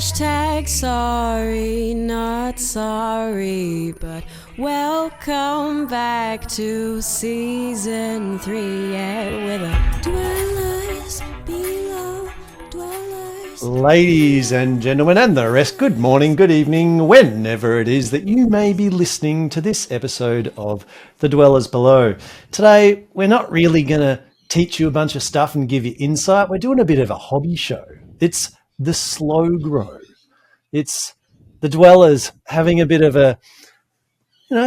Hashtag sorry, not sorry, but welcome back to season 3. Yeah, with a dwellers below, dwellers. Ladies and gentlemen, and the rest, good morning, good evening, whenever it is that you may be listening to this episode of The Dwellers Below. Today, we're not really going to teach you a bunch of stuff and give you insight. We're doing a bit of a hobby show. It's the slow grow. It's the Dwellers having a bit of a,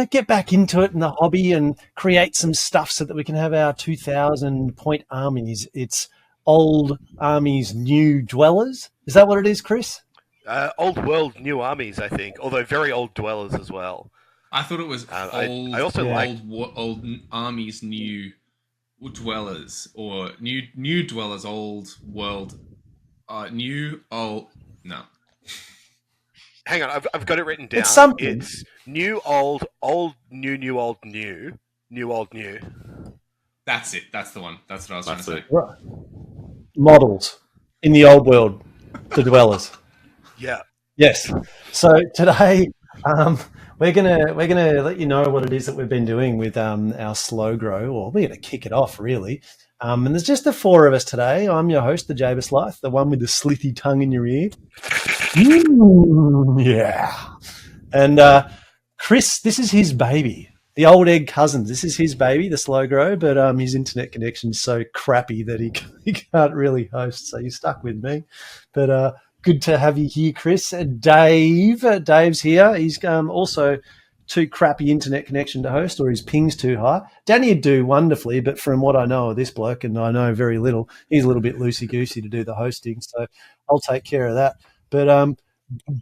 get back into it in the hobby and create some stuff so that we can have our 2,000 point armies. It's old armies, new dwellers. Is that what it is, Chris? Old world, new armies, I think, although very old dwellers as well. I thought it was I also old armies, new dwellers, or new dwellers, old world, new old. No, hang on, I've got it written down. It's something. It's new old new old new old new. that's it. That's the one. That's what I was trying to say. Right. Models in the old world, the Dwellers. Yeah. Yes. So today, we're gonna let you know what it is that we've been doing with our slow grow, or we're gonna kick it off really. And there's just the four of us today. I'm your host, the Jabus Life, the one with the slithy tongue in your ear. Yeah. And Chris, this is his baby. The old egg cousins. This is his baby, the slow grow, but his internet connection's so crappy that he can't really host. So you're stuck with me. But good to have you here, Chris. Dave's here. He's also too crappy internet connection to host, or his ping's too high. Danny would do wonderfully, but from what I know of this bloke, and I know very little, he's a little bit loosey-goosey to do the hosting, so I'll take care of that. But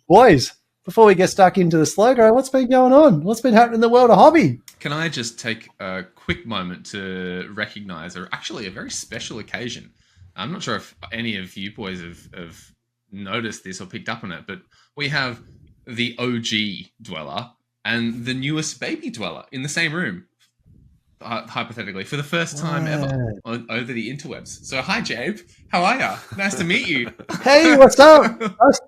boys, before we get stuck into the slow grow, what's been going on? What's been happening in the world of hobby? Can I just take a quick moment to recognise actually a very special occasion? I'm not sure if any of you boys have noticed this or picked up on it, but we have the OG dweller and the newest baby dweller in the same room, hypothetically, for the first time ever over the interwebs. So, hi, Jabe. How are ya? Nice to meet you. Hey, what's up?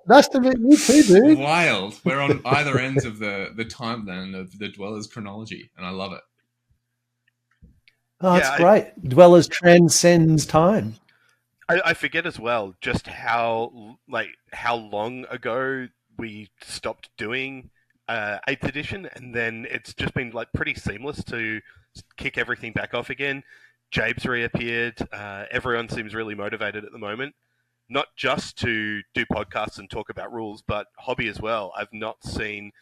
Nice to meet you too, dude. Wild. We're on either ends of the timeline of the dweller's chronology, and I love it. Oh, that's great. Dwellers transcends time. I forget as well just how long ago we stopped doing 8th edition, and then it's just been pretty seamless to kick everything back off again. Jabe's reappeared. Everyone seems really motivated at the moment, not just to do podcasts and talk about rules, but hobby as well. I've not seen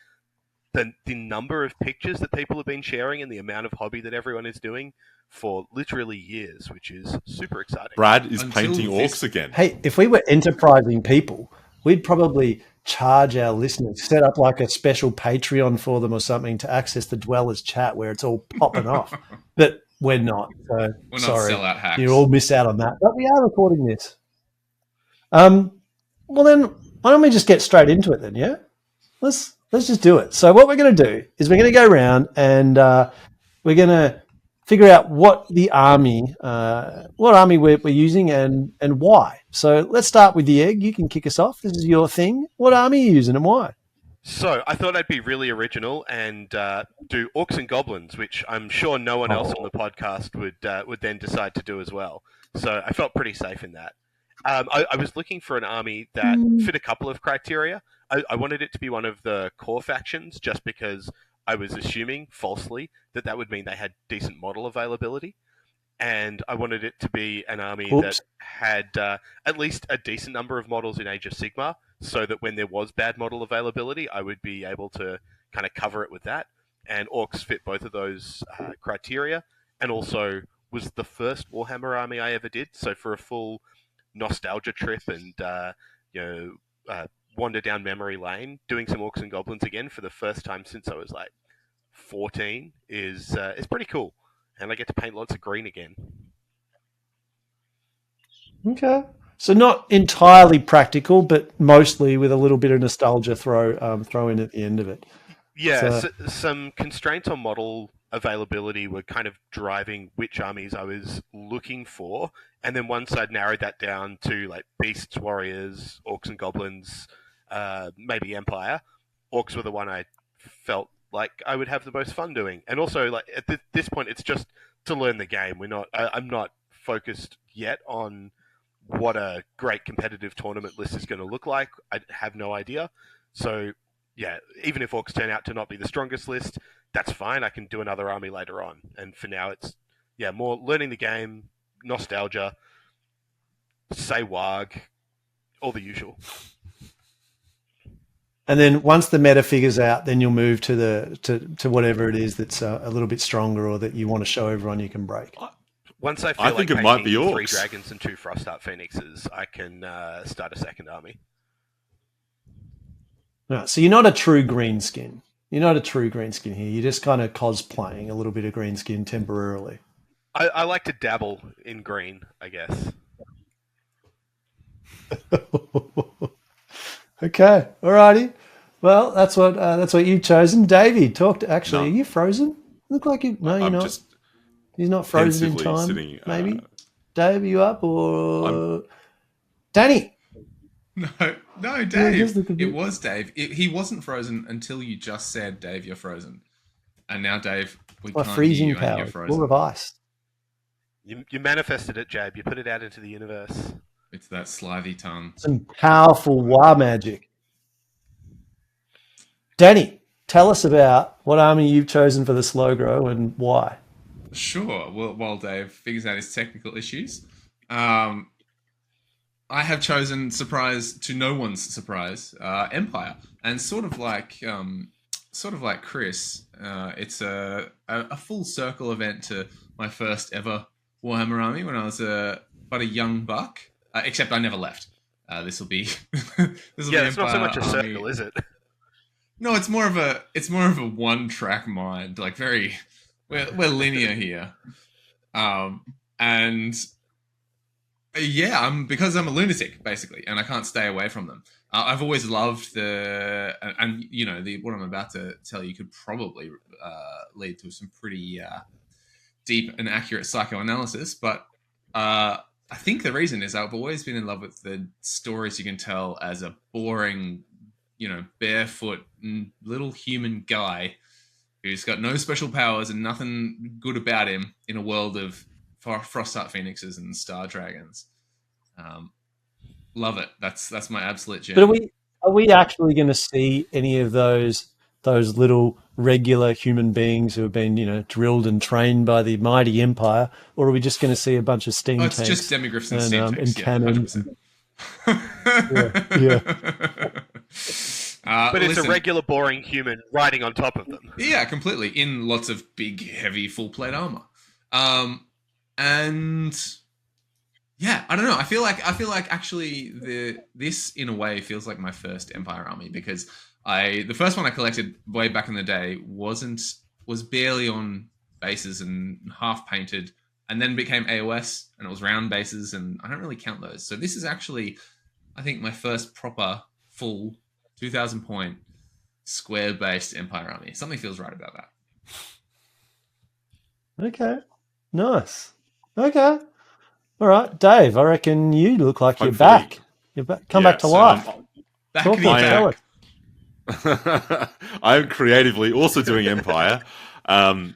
the number of pictures that people have been sharing and the amount of hobby that everyone is doing for literally years, which is super exciting. Brad is painting orcs again. Hey, if we were enterprising people, we'd probably charge our listeners, set up a special Patreon for them or something to access the Dwellers chat where it's all popping off. But we're not. So We're not sorry. sellout hacks. You all miss out on that. But we are recording this. Well then, why don't we just get straight into it then, yeah? Let's just do it. So what we're going to do is we're going to go around and we're going to figure out what army we're using and why. So let's start with the egg. You can kick us off. This is your thing. What army are you using and why? So I thought I'd be really original and do orcs and goblins, which I'm sure no one else on the podcast would then decide to do as well. So I felt pretty safe in that. I was looking for an army that fit a couple of criteria. I wanted it to be one of the core factions just because I was assuming falsely that would mean they had decent model availability. And I wanted it to be an army that had at least a decent number of models in Age of Sigmar, so that when there was bad model availability, I would be able to kind of cover it with that. And Orcs fit both of those criteria, and also was the first Warhammer army I ever did. So for a full nostalgia trip and wander down memory lane, doing some Orcs and Goblins again for the first time since I was 14 is pretty cool. And I get to paint lots of green again. Okay. So not entirely practical, but mostly with a little bit of nostalgia throw in at the end of it. Yeah, so some constraints on model availability were kind of driving which armies I was looking for. And then once I'd narrowed that down to beasts, warriors, orcs and goblins, maybe Empire. Orcs were the one I felt like I would have the most fun doing, and also like at this point, it's just to learn the game. I'm not focused yet on what a great competitive tournament list is going to look like. I have no idea. So yeah, even if Orcs turn out to not be the strongest list, that's fine. I can do another army later on. And for now, it's more learning the game, nostalgia, say Warg, all the usual. And then once the meta figures out, then you'll move to to whatever it is that's a little bit stronger or that you want to show everyone you can break. Once I feel think like it might be painting 3 Orcs. dragons and 2 Frostart Phoenixes, I can start a second army. No, so you're not a true greenskin. You're not a true greenskin here. You're just kind of cosplaying a little bit of greenskin temporarily. I like to dabble in green, I guess. Okay, alrighty. Well, that's what you've chosen, Davey. Are you frozen? Look like you. No, you're I'm not. just He's not frozen in pensively time. sitting, maybe. Dave, are you up or Danny? No, Dave. It was Dave. He wasn't frozen until you just said, "Dave, you're frozen." And now, Dave, we My can't freezing hear you and power, you're frozen. full of ice. You manifested it, Jabe. You put it out into the universe. It's that slithy tongue. Some powerful war magic. Danny, tell us about what army you've chosen for the slow grow and why. Sure. Well, while Dave figures out his technical issues, I have chosen, surprise to no one's surprise, Empire, and sort of like Chris, it's a full circle event to my first ever Warhammer army when I was but a young buck. Except I never left. This will be it's not so much a circle, is it? No, it's more of a one-track mind. Like we're linear here, and because I'm a lunatic basically, and I can't stay away from them. I've always loved what I'm about to tell you could probably lead to some pretty deep and accurate psychoanalysis, but I think the reason is I've always been in love with the stories you can tell as a boring, barefoot little human guy who's got no special powers and nothing good about him in a world of Frostart Phoenixes and Star Dragons. Love it. That's my absolute jam. But are we actually going to see any of those little regular human beings who have been, drilled and trained by the mighty Empire, or are we just going to see a bunch of steam tanks? It's just demigriffs and steam tanks, and cannons. 100%. But it's a regular, boring human riding on top of them. Yeah, completely. In lots of big, heavy, full plate armor. And yeah, I don't know. I feel like actually this in a way feels like my first Empire army, because the first one I collected way back in the day was barely on bases and half painted, and then became AOS and it was round bases, and I don't really count those. So this is actually, I think, my first proper full 2,000 point square based Empire army. Something feels right about that. Okay, nice. Okay, all right, Dave. I reckon you look like you're back. You're back. Come back to life. Back Tell us. I'm creatively also doing Empire, and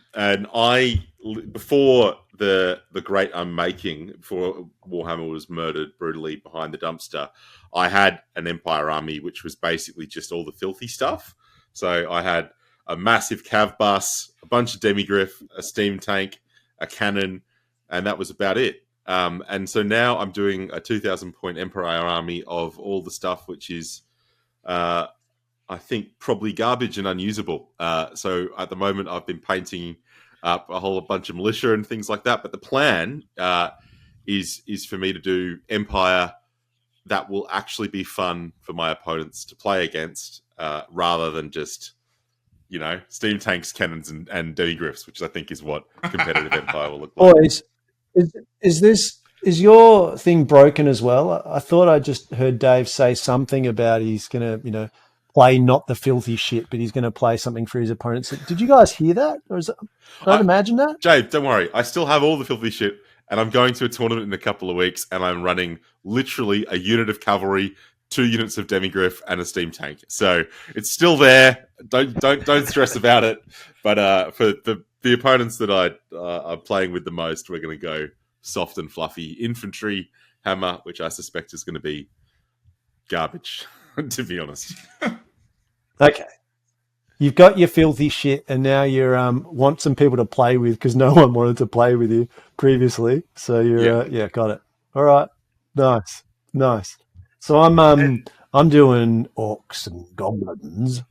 before the great unmaking, before Warhammer was murdered brutally behind the dumpster, I had an Empire army which was basically just all the filthy stuff. So I had a massive cav bus, a bunch of demigriff, a steam tank, a cannon, and that was about it. And so now I'm doing a 2,000 point Empire army of all the stuff which is I think probably garbage and unusable. So at the moment, I've been painting up a whole bunch of militia and things like that. But the plan is for me to do Empire that will actually be fun for my opponents to play against, rather than just, steam tanks, cannons, and demigriffs, which I think is what competitive Empire will look like. Boys, is your thing broken as well? I thought I just heard Dave say something about he's going to, play not the filthy shit, but he's going to play something for his opponents. Did you guys hear that? Or did I imagine that? Jade, don't worry. I still have all the filthy shit, and I'm going to a tournament in a couple of weeks, and I'm running literally a unit of cavalry, 2 units of demigriff, and a steam tank. So it's still there. Don't stress about it. But for the opponents that I'm playing with the most, we're going to go soft and fluffy infantry hammer, which I suspect is going to be garbage, to be honest. Okay. You've got your filthy shit, and now you want some people to play with because no one wanted to play with you previously. So you're got it. All right, nice. So I'm doing orcs and goblins,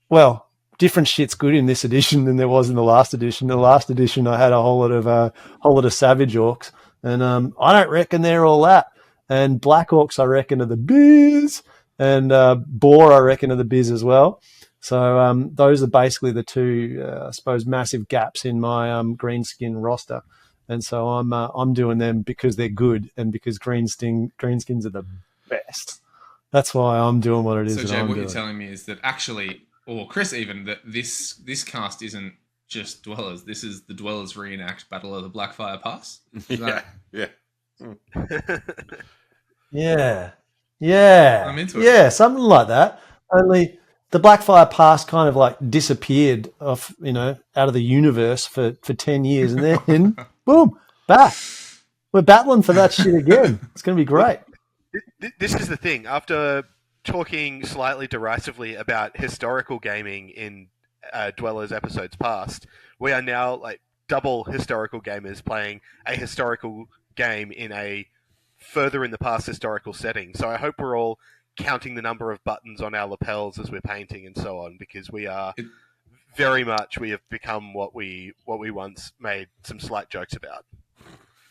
well, different shit's good in this edition than there was in the last edition. The last edition I had a whole lot of savage orcs, and I don't reckon they're all that. And black orcs I reckon are the biz. And boar, I reckon, are the biz as well. So those are basically the two, I suppose, massive gaps in my greenskin roster. And so I'm doing them because they're good and because greenskins are the best. That's why I'm doing what it is. So, that Jay, I'm what doing. you're telling me is that actually, or Chris even, that this cast isn't just Dwellers. This is the Dwellers reenact Battle of the Blackfire Pass. Yeah. Yeah. I'm into it. Yeah, something like that. Only the Blackfire Pass kind of like disappeared off, out of the universe for 10 years, and then boom, back. We're battling for that shit again. It's going to be great. This is the thing. After talking slightly derisively about historical gaming in Dwellers episodes past, we are now like double historical gamers playing a historical game in a further in the past historical setting. So I hope we're all counting the number of buttons on our lapels as we're painting and so on, because we are we have become what we once made some slight jokes about.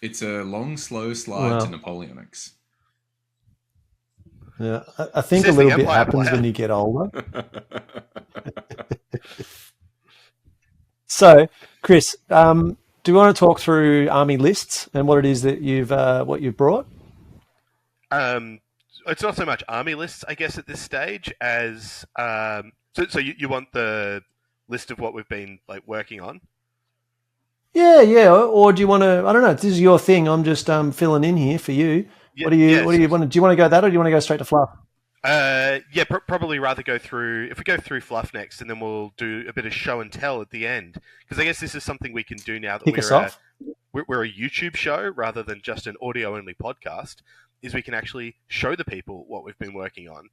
It's a long, slow slide to Napoleonics. Yeah, I think Says a little the bit Empire happens player. when you get older. So, Chris, do you want to talk through army lists and what it is that you've brought? It's not so much army lists, I guess, at this stage as so you want the list of what we've been like working on. Yeah. Or do you want to? I don't know. This is your thing. I'm just filling in here for you. Yeah, what do you want to? Do you want to go that, or do you want to go straight to fluff? Probably rather go through. If we go through fluff next, and then we'll do a bit of show and tell at the end, because I guess this is something we can do now that Kick us off. we're a YouTube show rather than just an audio only podcast. Is we can actually show the people what we've been working on.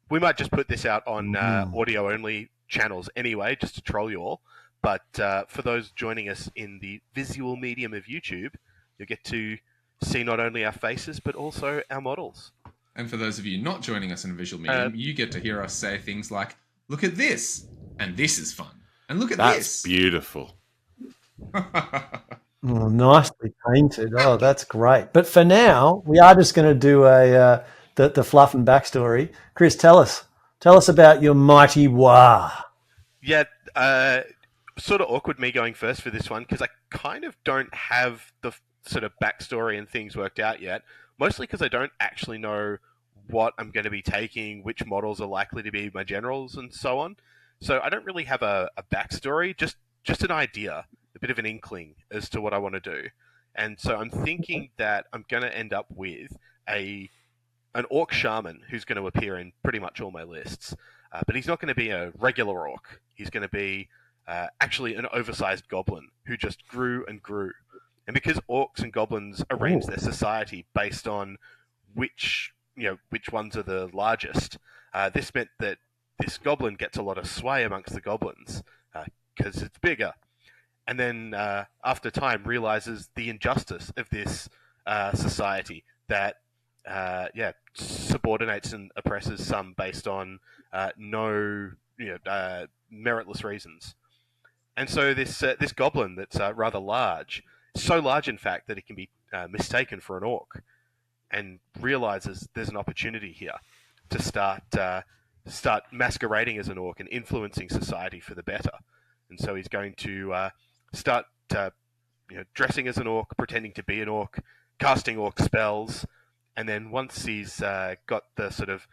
We might just put this out on audio only channels anyway, just to troll you all. But for those joining us in the visual medium of YouTube, you'll get to see not only our faces but also our models. And for those of you not joining us in a visual medium, you get to hear us say things like, "Look at this," and "This is fun," and "Look at That's this." beautiful. Oh, nicely painted. Oh, that's great. But for now, we are just going to do the fluff and backstory. Chris, tell us about your mighty Wah. Yeah, sort of awkward me going first for this one because I kind of don't have the sort of backstory and things worked out yet. Mostly because I don't actually know what I'm going to be taking, which models are likely to be my generals, and so on. So I don't really have a backstory, just an idea, a bit of an inkling as to what I want to do. And so I'm thinking that I'm going to end up with an orc shaman who's going to appear in pretty much all my lists. But he's not going to be a regular orc. He's going to be actually an oversized goblin who just grew and grew. And because orcs and goblins arrange their society based on which ones are the largest, this meant that this goblin gets a lot of sway amongst the goblins because it's bigger. And then after time realizes the injustice of this society that subordinates and oppresses some based on meritless reasons. And so this goblin that's rather large, so large in fact that it can be mistaken for an orc, and realizes there's an opportunity here to start masquerading as an orc and influencing society for the better. And so he's going to start dressing as an orc, pretending to be an orc, casting orc spells, and then once he's got the sort of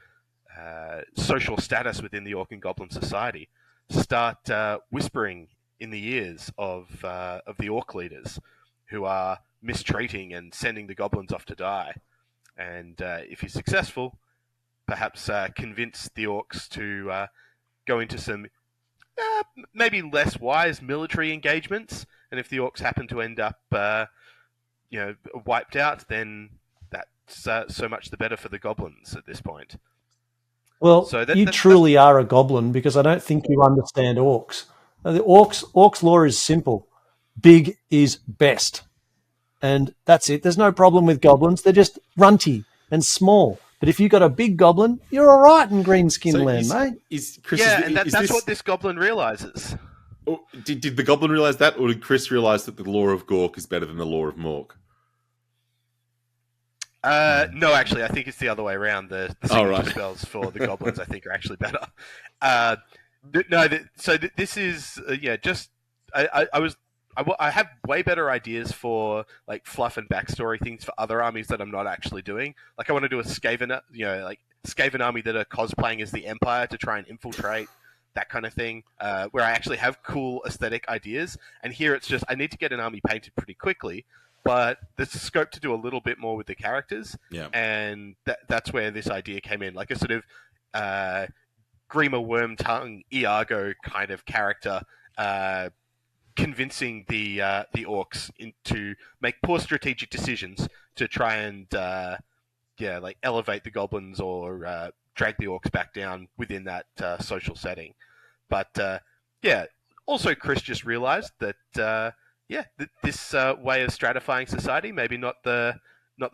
social status within the orc and goblin society, start whispering in the ears of the orc leaders, who are mistreating and sending the goblins off to die. And if he's successful, perhaps convince the orcs to go into some maybe less wise military engagements. And if the orcs happen to end up, wiped out, then that's so much the better for the goblins at this point. Well, so you truly are a goblin, because I don't think you understand orcs. The orcs lore is simple. Big is best. And that's it. There's no problem with goblins. They're just runty and small. But if you've got a big goblin, you're all right in Greenskin land, mate. Chris, that's what this goblin realizes. Did the goblin realize that, or did Chris realize that the lore of Gork is better than the lore of Mork? No, actually, I think it's the other way around. The signature spells for the goblins, I think, are actually better. This is just I have way better ideas for like fluff and backstory things for other armies that I'm not actually doing. Like I want to do a Skaven, Skaven army that are cosplaying as the Empire to try and infiltrate, that kind of thing, where I actually have cool aesthetic ideas. And here it's just I need to get an army painted pretty quickly, but there's a scope to do a little bit more with the characters. Yeah. And that's where this idea came in, like a sort of Grima Wormtongue Iago kind of character. Convincing the orcs to make poor strategic decisions to try and elevate the goblins or drag the orcs back down within that social setting. But also Chris just realized that this way of stratifying society maybe not the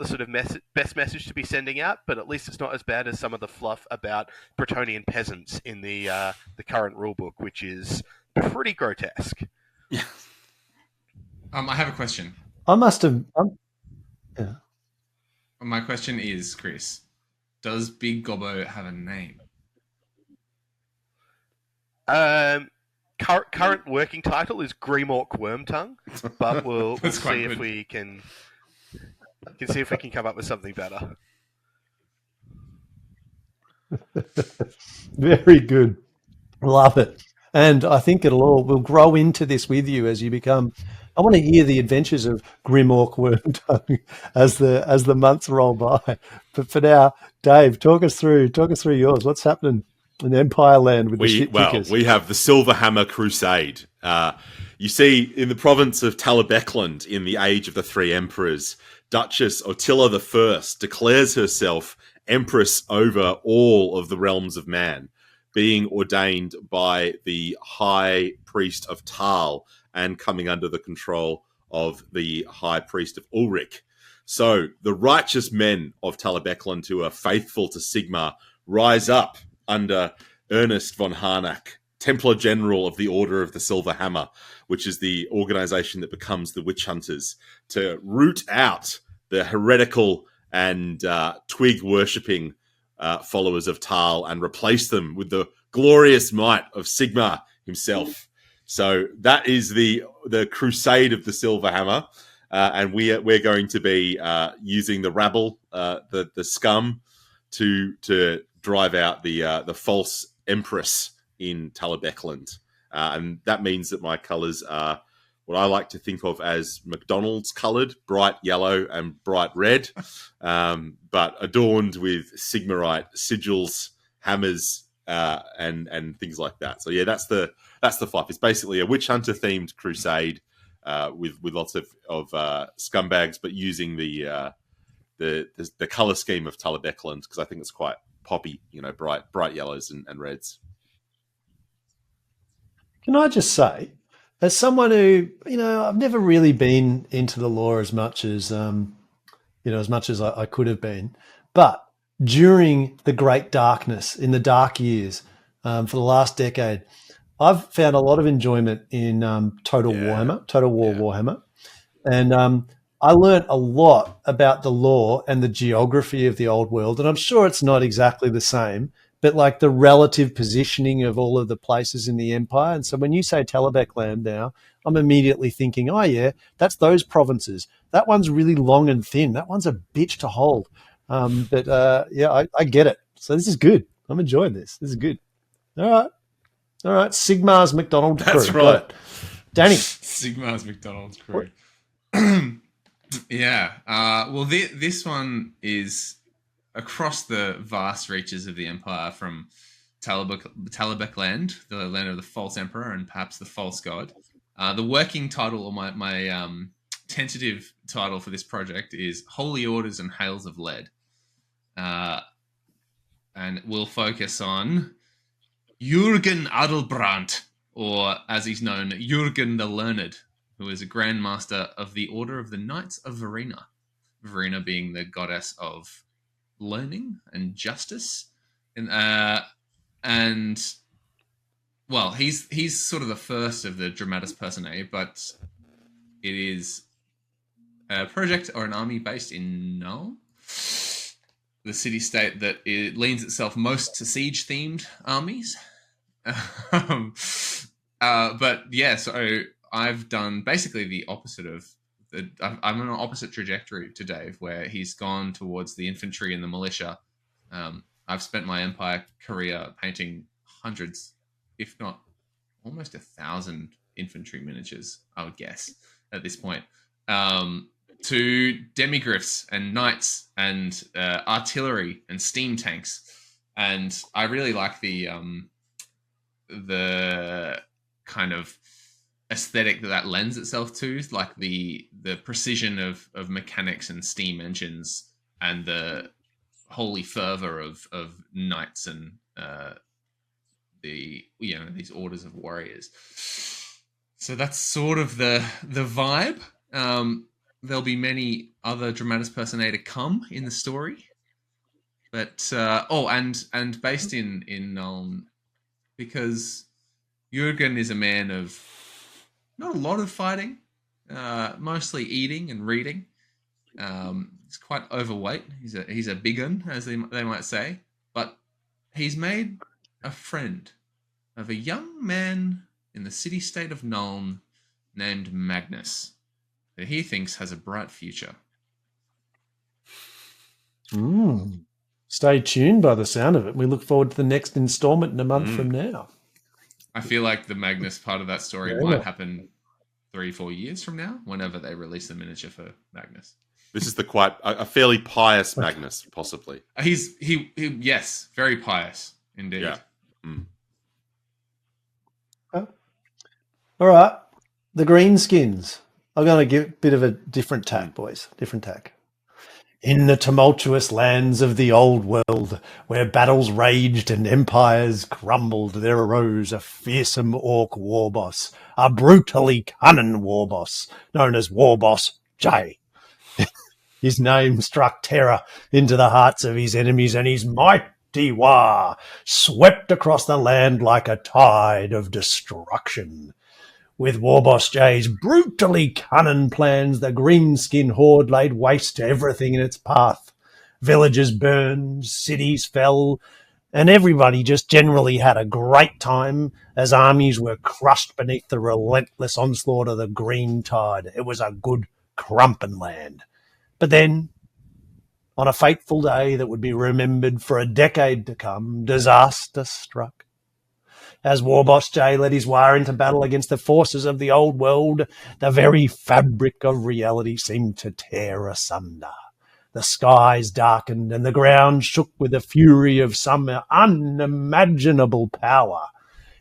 sort of best message to be sending out, but at least it's not as bad as some of the fluff about Bretonian peasants in the current rulebook, which is pretty grotesque. Yeah. I have a question. I must have. Yeah. My question is, Chris, does Big Gobbo have a name? Current working title is Grimork Wormtongue, but we'll see if we can see if we can come up with something better. Very good. Love it. And I think we'll grow into this with you as you become. I want to hear the adventures of Grimork Wormtongue as the months roll by. But for now, Dave, talk us through yours. What's happening in Empire Land with the shit kickers? We have the Silver Hammer Crusade. You see, in the province of Talabecland, in the Age of the Three Emperors, Duchess Ottila I declares herself empress over all of the realms of man, being ordained by the High Priest of Tal and coming under the control of the High Priest of Ulrich. So the righteous men of Talabecland who are faithful to Sigmar rise up under Ernest von Harnack, Templar General of the Order of the Silver Hammer, which is the organization that becomes the Witch Hunters, to root out the heretical and twig-worshipping followers of Tal and replace them with the glorious might of Sigmar himself. So that is the crusade of the Silver Hammer, and we're going to be using the rabble, the scum, to drive out the false empress in Talabecland, and that means that my colours are what I like to think of as McDonald's coloured, bright yellow and bright red, but adorned with Sigmarite sigils, hammers, and things like that. So yeah, that's the fluff. It's basically a witch hunter themed crusade with lots of scumbags, but using the colour scheme of Talabecland, because I think it's quite poppy, bright yellows and reds. Can I just say, as someone who, I've never really been into the lore as much as, as much as I could have been, but during the Great Darkness, in the dark years, for the last decade, I've found a lot of enjoyment in Total War Warhammer. And I learned a lot about the lore and the geography of the old world. And I'm sure it's not exactly the same, but like the relative positioning of all of the places in the empire. And so when you say Talabecland now, I'm immediately thinking, oh yeah, that's those provinces. That one's really long and thin. That one's a bitch to hold. I get it. So this is good. I'm enjoying this. This is good. All right. Sigmar's McDonald's crew. That's right. Danny. Sigmar's McDonald's crew. Yeah. Well, this one is across the vast reaches of the Empire from Talabek land, the land of the false emperor and perhaps the false god. The working title, or my tentative title for this project, is Holy Orders and Hails of Lead. And we'll focus on Jürgen Adelbrandt, or as he's known, Jürgen the Learned, who is a Grand Master of the Order of the Knights of Verena. Verena being the goddess of learning and justice. And well, he's sort of the first of the dramatis personae, but it is a project or an army based in Null, the city-state that it leans itself most to siege-themed armies. But yeah, so I've done basically the opposite of I'm on an opposite trajectory to Dave, where he's gone towards the infantry and the militia. I've spent my Empire career painting hundreds, if not almost 1,000 infantry miniatures, I would guess, at this point. To demigryphs and knights and artillery and steam tanks. And I really like the kind of aesthetic that lends itself to, like the precision of mechanics and steam engines and the holy fervor of knights and these orders of warriors. So that's sort of the vibe. There'll be many other dramatis personae to come in the story, but and based in because Jürgen is a man of not a lot of fighting, mostly eating and reading. He's quite overweight. He's a big un, as they might say, but he's made a friend of a young man in the city-state of Nuln named Magnus, that he thinks has a bright future. Stay tuned by the sound of it. We look forward to the next installment in a month from now. I feel like the Magnus part of that story might happen 3-4 years from now, whenever they release the miniature for Magnus. This is a fairly pious Magnus, possibly. He yes, very pious indeed. Yeah. All right, the Greenskins. I'm going to give a bit of a different tack, boys. Different tack. In the tumultuous lands of the old world, where battles raged and empires crumbled, there arose a fearsome orc war boss, a brutally cunning war boss, known as War Boss J. His name struck terror into the hearts of his enemies, and his mighty war swept across the land like a tide of destruction. With War Boss J's brutally cunning plans, the Greenskin horde laid waste to everything in its path. Villages burned, cities fell, and everybody just generally had a great time as armies were crushed beneath the relentless onslaught of the green tide. It was a good crumpin' land. But then, on a fateful day that would be remembered for a decade to come, disaster struck. As War Boss J led his war into battle against the forces of the old world, the very fabric of reality seemed to tear asunder. The skies darkened and the ground shook with the fury of some unimaginable power.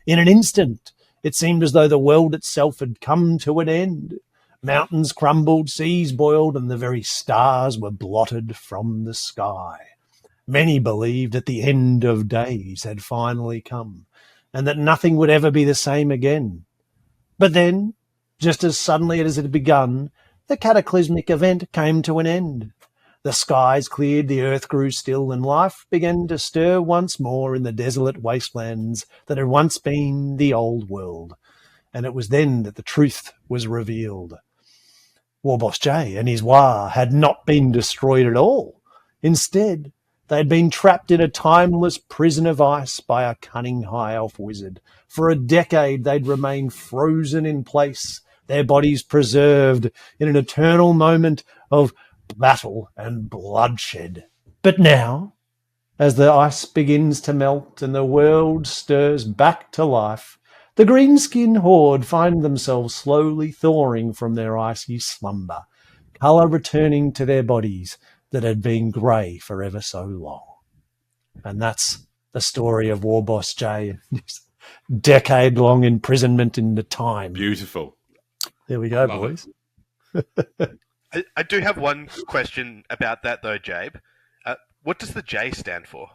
In an instant, it seemed as though the world itself had come to an end. Mountains crumbled, seas boiled, and the very stars were blotted from the sky. Many believed that the end of days had finally come, and that nothing would ever be the same again. But then, just as suddenly as it had begun, the cataclysmic event came to an end. The skies cleared, the earth grew still, and life began to stir once more in the desolate wastelands that had once been the old world. And it was then that the truth was revealed. War Boss J and his war had not been destroyed at all. Instead, they had been trapped in a timeless prison of ice by a cunning high elf wizard. For a decade they'd remained frozen in place, their bodies preserved in an eternal moment of battle and bloodshed. But now, as the ice begins to melt and the world stirs back to life, the Greenskin horde find themselves slowly thawing from their icy slumber. colour returning to their bodies that had been grey for ever so long. And that's the story of War Boss J and his decade-long imprisonment in the time. Beautiful. There we go, Love boys. I do have one question about that, though, Jabe. What does the J stand for?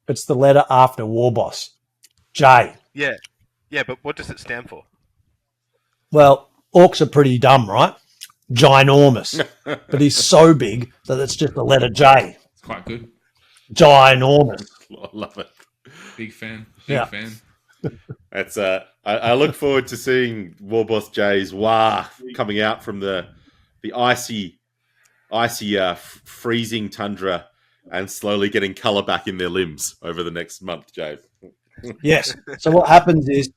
It's the letter after War Boss. J. Yeah, but what does it stand for? Well, orcs are pretty dumb, right? Ginormous. But he's so big that it's just the letter J. It's quite good. Ginormous. I love it. Big fan. Yeah. Big fan. That's I look forward to seeing War Boss J's Wah coming out from the icy freezing tundra and slowly getting colour back in their limbs over the next month, Jay. Yes. So what happens is,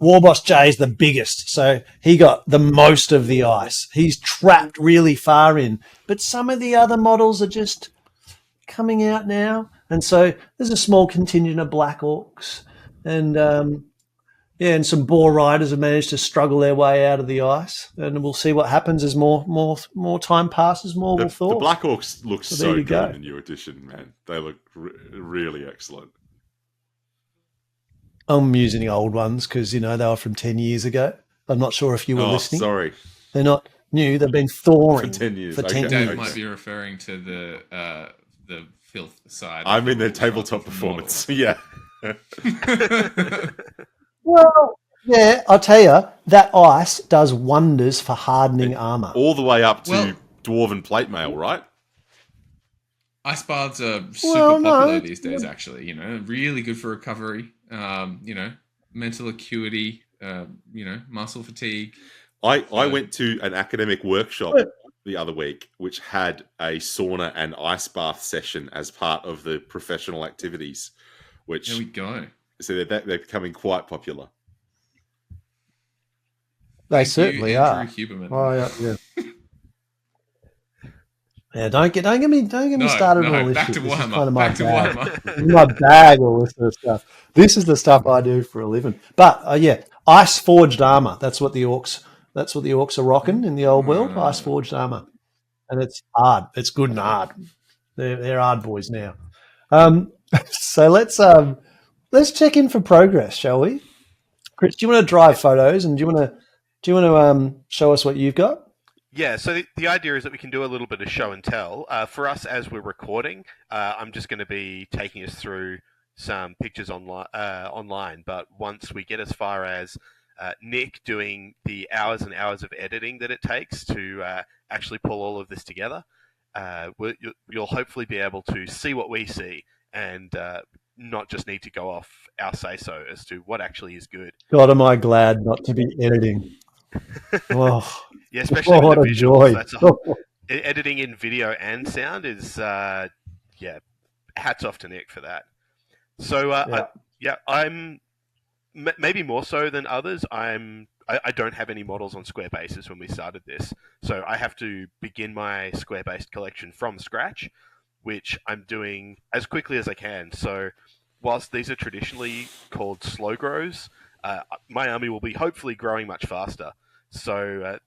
War Boss J is the biggest, so he got the most of the ice. He's trapped really far in, but some of the other models are just coming out now, and so there's a small contingent of Black Orcs, and and some Boar Riders have managed to struggle their way out of the ice, and we'll see what happens as more time passes. More will thaw. The Black Orcs look so there you good go. in the new edition, man. They look really excellent. I'm using the old ones because they were from 10 years ago. I'm not sure if you were listening. Sorry, they're not new. They've been thawing for 10 years. For 10 Dave years. might be referring to the filth side. I'm in the tabletop performance. Yeah. Well, yeah, I'll tell you, that ice does wonders for hardening armour. All the way up to Dwarven plate mail, right? Ice baths are super popular these days, actually. Really good for recovery. Mental acuity. Muscle fatigue. I went to an academic workshop the other week, which had a sauna and ice bath session as part of the professional activities. Which there we go. So they're becoming quite popular. They certainly are. Huberman. Oh yeah. Yeah, don't get me started on all this back shit. To this is Warhammer. kind of my Back to bag. Warhammer. My bag, all this sort of stuff. This is the stuff I do for a living. But ice forged armor. That's what the orcs are rocking in the old world. Ice forged armor, and it's hard. It's good and hard. They're hard boys now. So let's check in for progress, shall we? Chris, do you want to drive photos, and do you want to show us what you've got? Yeah, so the idea is that we can do a little bit of show and tell. For us, as we're recording, I'm just going to be taking us through some pictures online. But once we get as far as Nick doing the hours and hours of editing that it takes to actually pull all of this together, you'll hopefully be able to see what we see and not just need to go off our say-so as to what actually is good. God, am I glad not to be editing. Oh. Yeah, especially with what the a visuals. joy. Editing in video and sound is, hats off to Nick for that. So, I'm maybe more so than others. I don't have any models on square bases when we started this, so I have to begin my square-based collection from scratch, which I'm doing as quickly as I can. So, whilst these are traditionally called slow grows, my army will be hopefully growing much faster. So,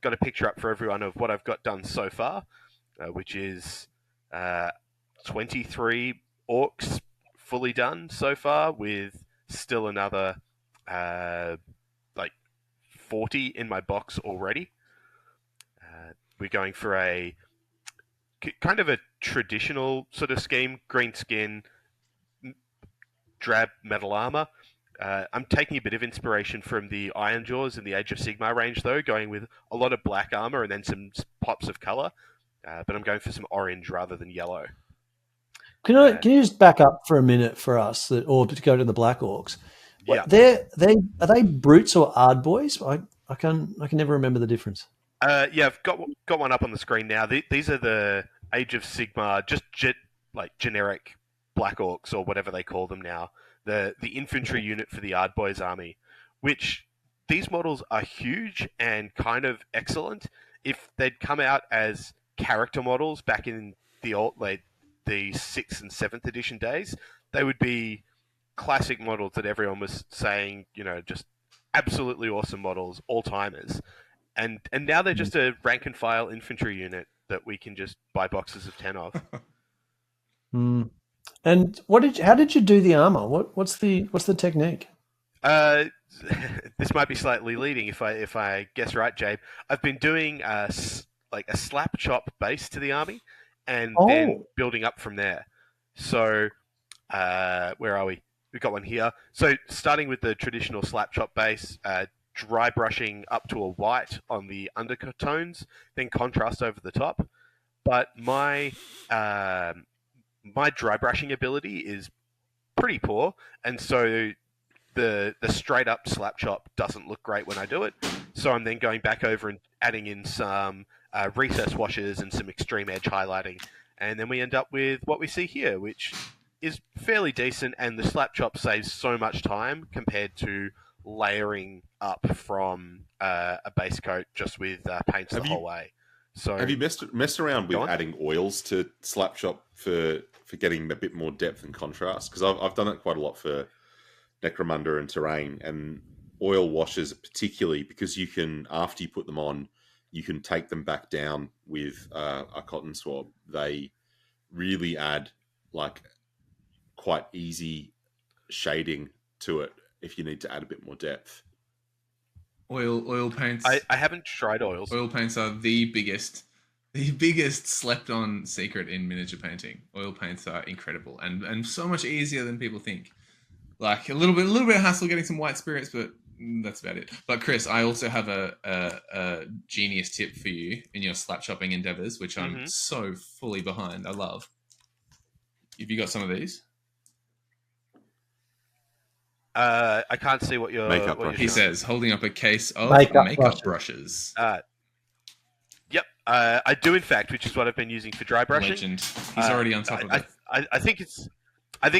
got a picture up for everyone of what I've got done so far, which is 23 orcs fully done so far, with still another 40 in my box already. We're going for a kind of a traditional sort of scheme: green skin, drab metal armor. I'm taking a bit of inspiration from the Iron Jaws in the Age of Sigmar range, though, going with a lot of black armor and then some pops of color. But I'm going for some orange rather than yellow. Can you just back up for a minute for us, or to go to the Black Orcs? Yeah. Are they brutes or ardboys? I can never remember the difference. I've got one up on the screen now. These are the Age of Sigmar, just generic Black Orcs, or whatever they call them now. The infantry unit for the Ardboys army, which these models are huge and kind of excellent. If they'd come out as character models back in the 6th and 7th edition days, they would be classic models that everyone was saying, just absolutely awesome models, all timers, and now they're just a rank and file infantry unit that we can just buy boxes of 10 of. Mm. And how did you do the armor? What's the technique? This might be slightly leading if I guess right, Jabe. I've been doing like a slap chop base to the army, and then building up from there. So, where are we? We've got one here. So, starting with the traditional slap chop base, dry brushing up to a white on the undertones, then contrast over the top. But my dry brushing ability is pretty poor, and so the straight up slap chop doesn't look great when I do it. So I'm then going back over and adding in some recess washes and some extreme edge highlighting, and then we end up with what we see here, which is fairly decent. And the slap chop saves so much time compared to layering up from a base coat just with paints the whole way. So have you messed around with adding oils to slap chop for getting a bit more depth and contrast? Because I've done it quite a lot for Necromunda and Terrain, and oil washes particularly, because you can, after you put them on, you can take them back down with a cotton swab. They really add like quite easy shading to it if you need to add a bit more depth. Oil paints. I haven't tried oils. Oil paints are the biggest slept on secret in miniature painting. Oil paints are incredible and so much easier than people think. Like a little bit of hassle getting some white spirits, but that's about it. But Chris, I also have a genius tip for you in your slap chopping endeavors, which I'm so fully behind. I love. Have you got some of these? I can't see what you're. Makeup what brushes. He says, holding up a case of Makeup brushes. Yep, I do in fact, which is what I've been using for dry brushing. Legend. He's already on top of it. I think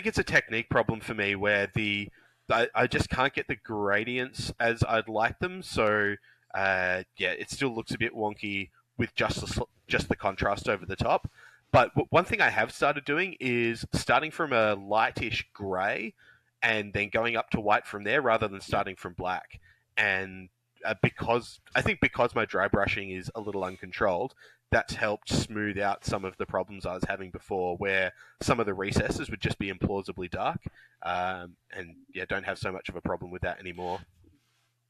it's a technique problem for me where I just can't get the gradients as I'd like them. So it still looks a bit wonky with just the contrast over the top. But one thing I have started doing is starting from a lightish grey and then going up to white from there rather than starting from black. And because my dry brushing is a little uncontrolled, that's helped smooth out some of the problems I was having before, where some of the recesses would just be implausibly dark, don't have so much of a problem with that anymore.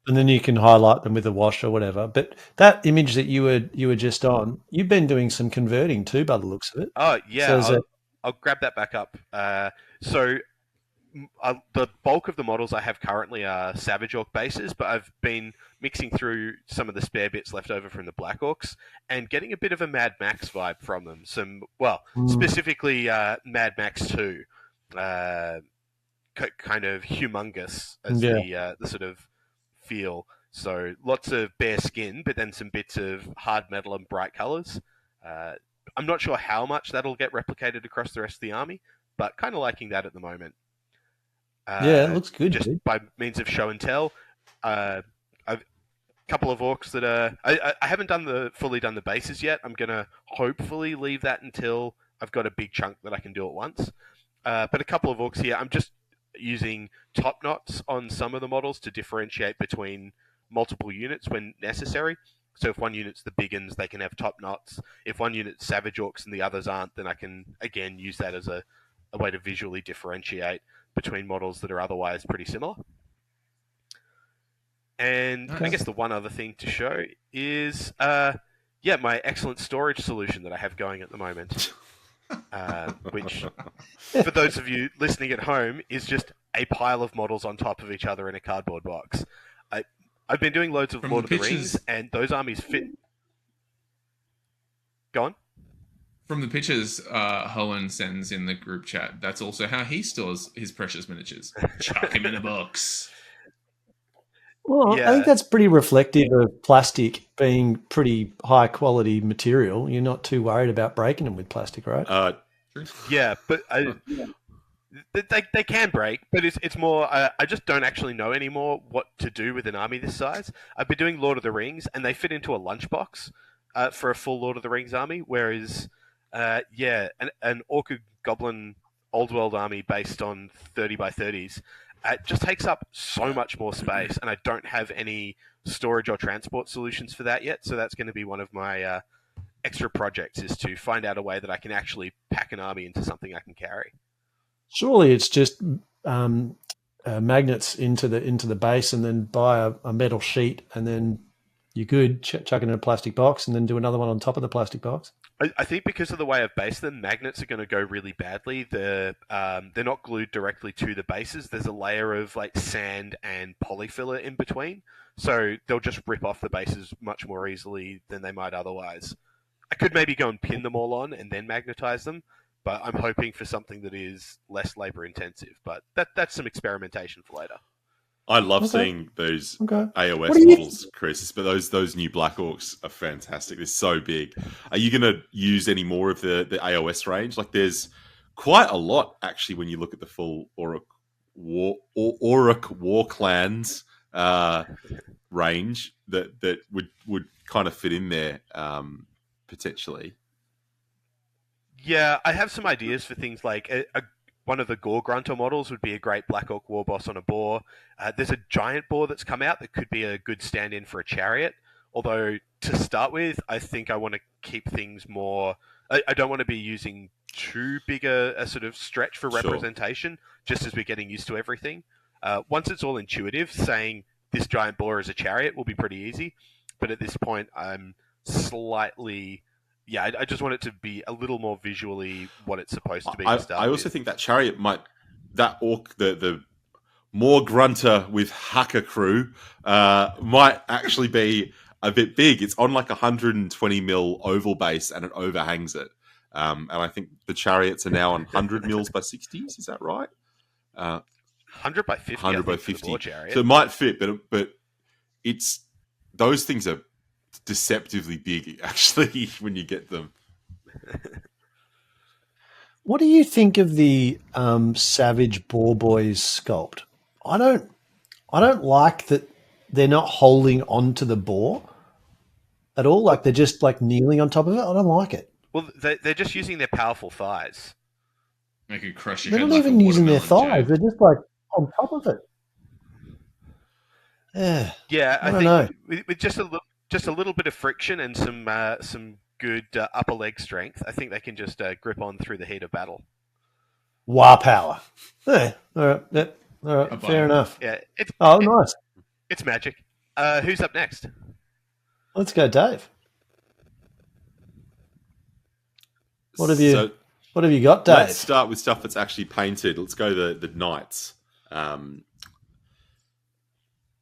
And then you can highlight them with a wash or whatever. But that image that you were just on, you've been doing some converting too, by the looks of it. Oh yeah, I'll grab that back up. The bulk of the models I have currently are Savage Orc bases, but I've been mixing through some of the spare bits left over from the Black Orcs and getting a bit of a Mad Max vibe from them. Specifically Mad Max 2, kind of humongous as the sort of feel. So lots of bare skin, but then some bits of hard metal and bright colours. I'm not sure how much that'll get replicated across the rest of the army, but kind of liking that at the moment. It looks good. Just by means of show and tell. I've a couple of orcs that are... I haven't fully done the bases yet. I'm going to hopefully leave that until I've got a big chunk that I can do at once. But a couple of orcs here, I'm just using top knots on some of the models to differentiate between multiple units when necessary. So if one unit's the big uns, they can have top knots. If one unit's Savage Orcs and the others aren't, then I can, again, use that as a way to visually differentiate between models that are otherwise pretty similar. And nice. I guess the one other thing to show is, my excellent storage solution that I have going at the moment. Which, for those of you listening at home, is just a pile of models on top of each other in a cardboard box. I've been doing loads of Lord of the Rings, and those armies fit... Go on. From the pictures Hohen sends in the group chat, that's also how he stores his precious miniatures. Chuck him in a box. Well, I think that's pretty reflective of plastic being pretty high quality material. You're not too worried about breaking them with plastic, right? Yeah, but they can break, but it's more... I just don't actually know anymore what to do with an army this size. I've been doing Lord of the Rings, and they fit into a lunchbox for a full Lord of the Rings army, whereas... an Orc Goblin Old World army based on 30 by 30s It just takes up so much more space, and I don't have any storage or transport solutions for that yet. So that's going to be one of my extra projects, is to find out a way that I can actually pack an army into something I can carry. Surely it's just magnets into the base, and then buy a metal sheet, and then you're good. Chuck it in a plastic box, and then do another one on top of the plastic box. I think because of the way I've based them, magnets are going to go really badly. They're not glued directly to the bases. There's a layer of like sand and polyfiller in between, so they'll just rip off the bases much more easily than they might otherwise. I could maybe go and pin them all on and then magnetize them, but I'm hoping for something that is less labor intensive. But that's some experimentation for later. I love seeing those Okay. AOS models, Chris, but those new Black Orcs are fantastic. They're so big. Are you going to use any more of the AOS range? Like, there's quite a lot, actually, when you look at the full Auric War Clans range that would kind of fit in there potentially. Yeah, I have some ideas for things like one of the Gore Grunter models would be a great Black Orc war boss on a boar. There's a giant boar that's come out that could be a good stand-in for a chariot. Although, to start with, I think I want to keep things more... I don't want to be using too big a sort of stretch for representation, just as we're getting used to everything. Once it's all intuitive, saying this giant boar is a chariot will be pretty easy. But at this point, I'm slightly... Yeah, I just want it to be a little more visually what it's supposed to be. I also think that chariot that orc, the more grunter with hacker crew, might actually be a bit big. It's on like 120 mil oval base, and it overhangs it. And I think the chariots are now on 100 mils by 60s. Is that right? 100 by 50. 100 by 50. So it might fit, but it's those things are deceptively big, actually, when you get them. What do you think of the Savage Boar Boys sculpt? I don't like that they're not holding onto the boar at all. Like, they're just like kneeling on top of it. I don't like it. Well, they're just using their powerful thighs. They could crush your They're head not like even a using their watermelon, thighs. Joe. They're just like on top of it. Yeah, I don't think know. with just a little bit of friction and some good upper leg strength, I think they can just grip on through the heat of battle. War power. Yeah. All right. Yep. All right. Bye-bye. Fair enough. Yeah, Nice. It's magic. Who's up next? Let's go, Dave. What have you got, Dave? Let's start with stuff that's actually painted. Let's go the knights.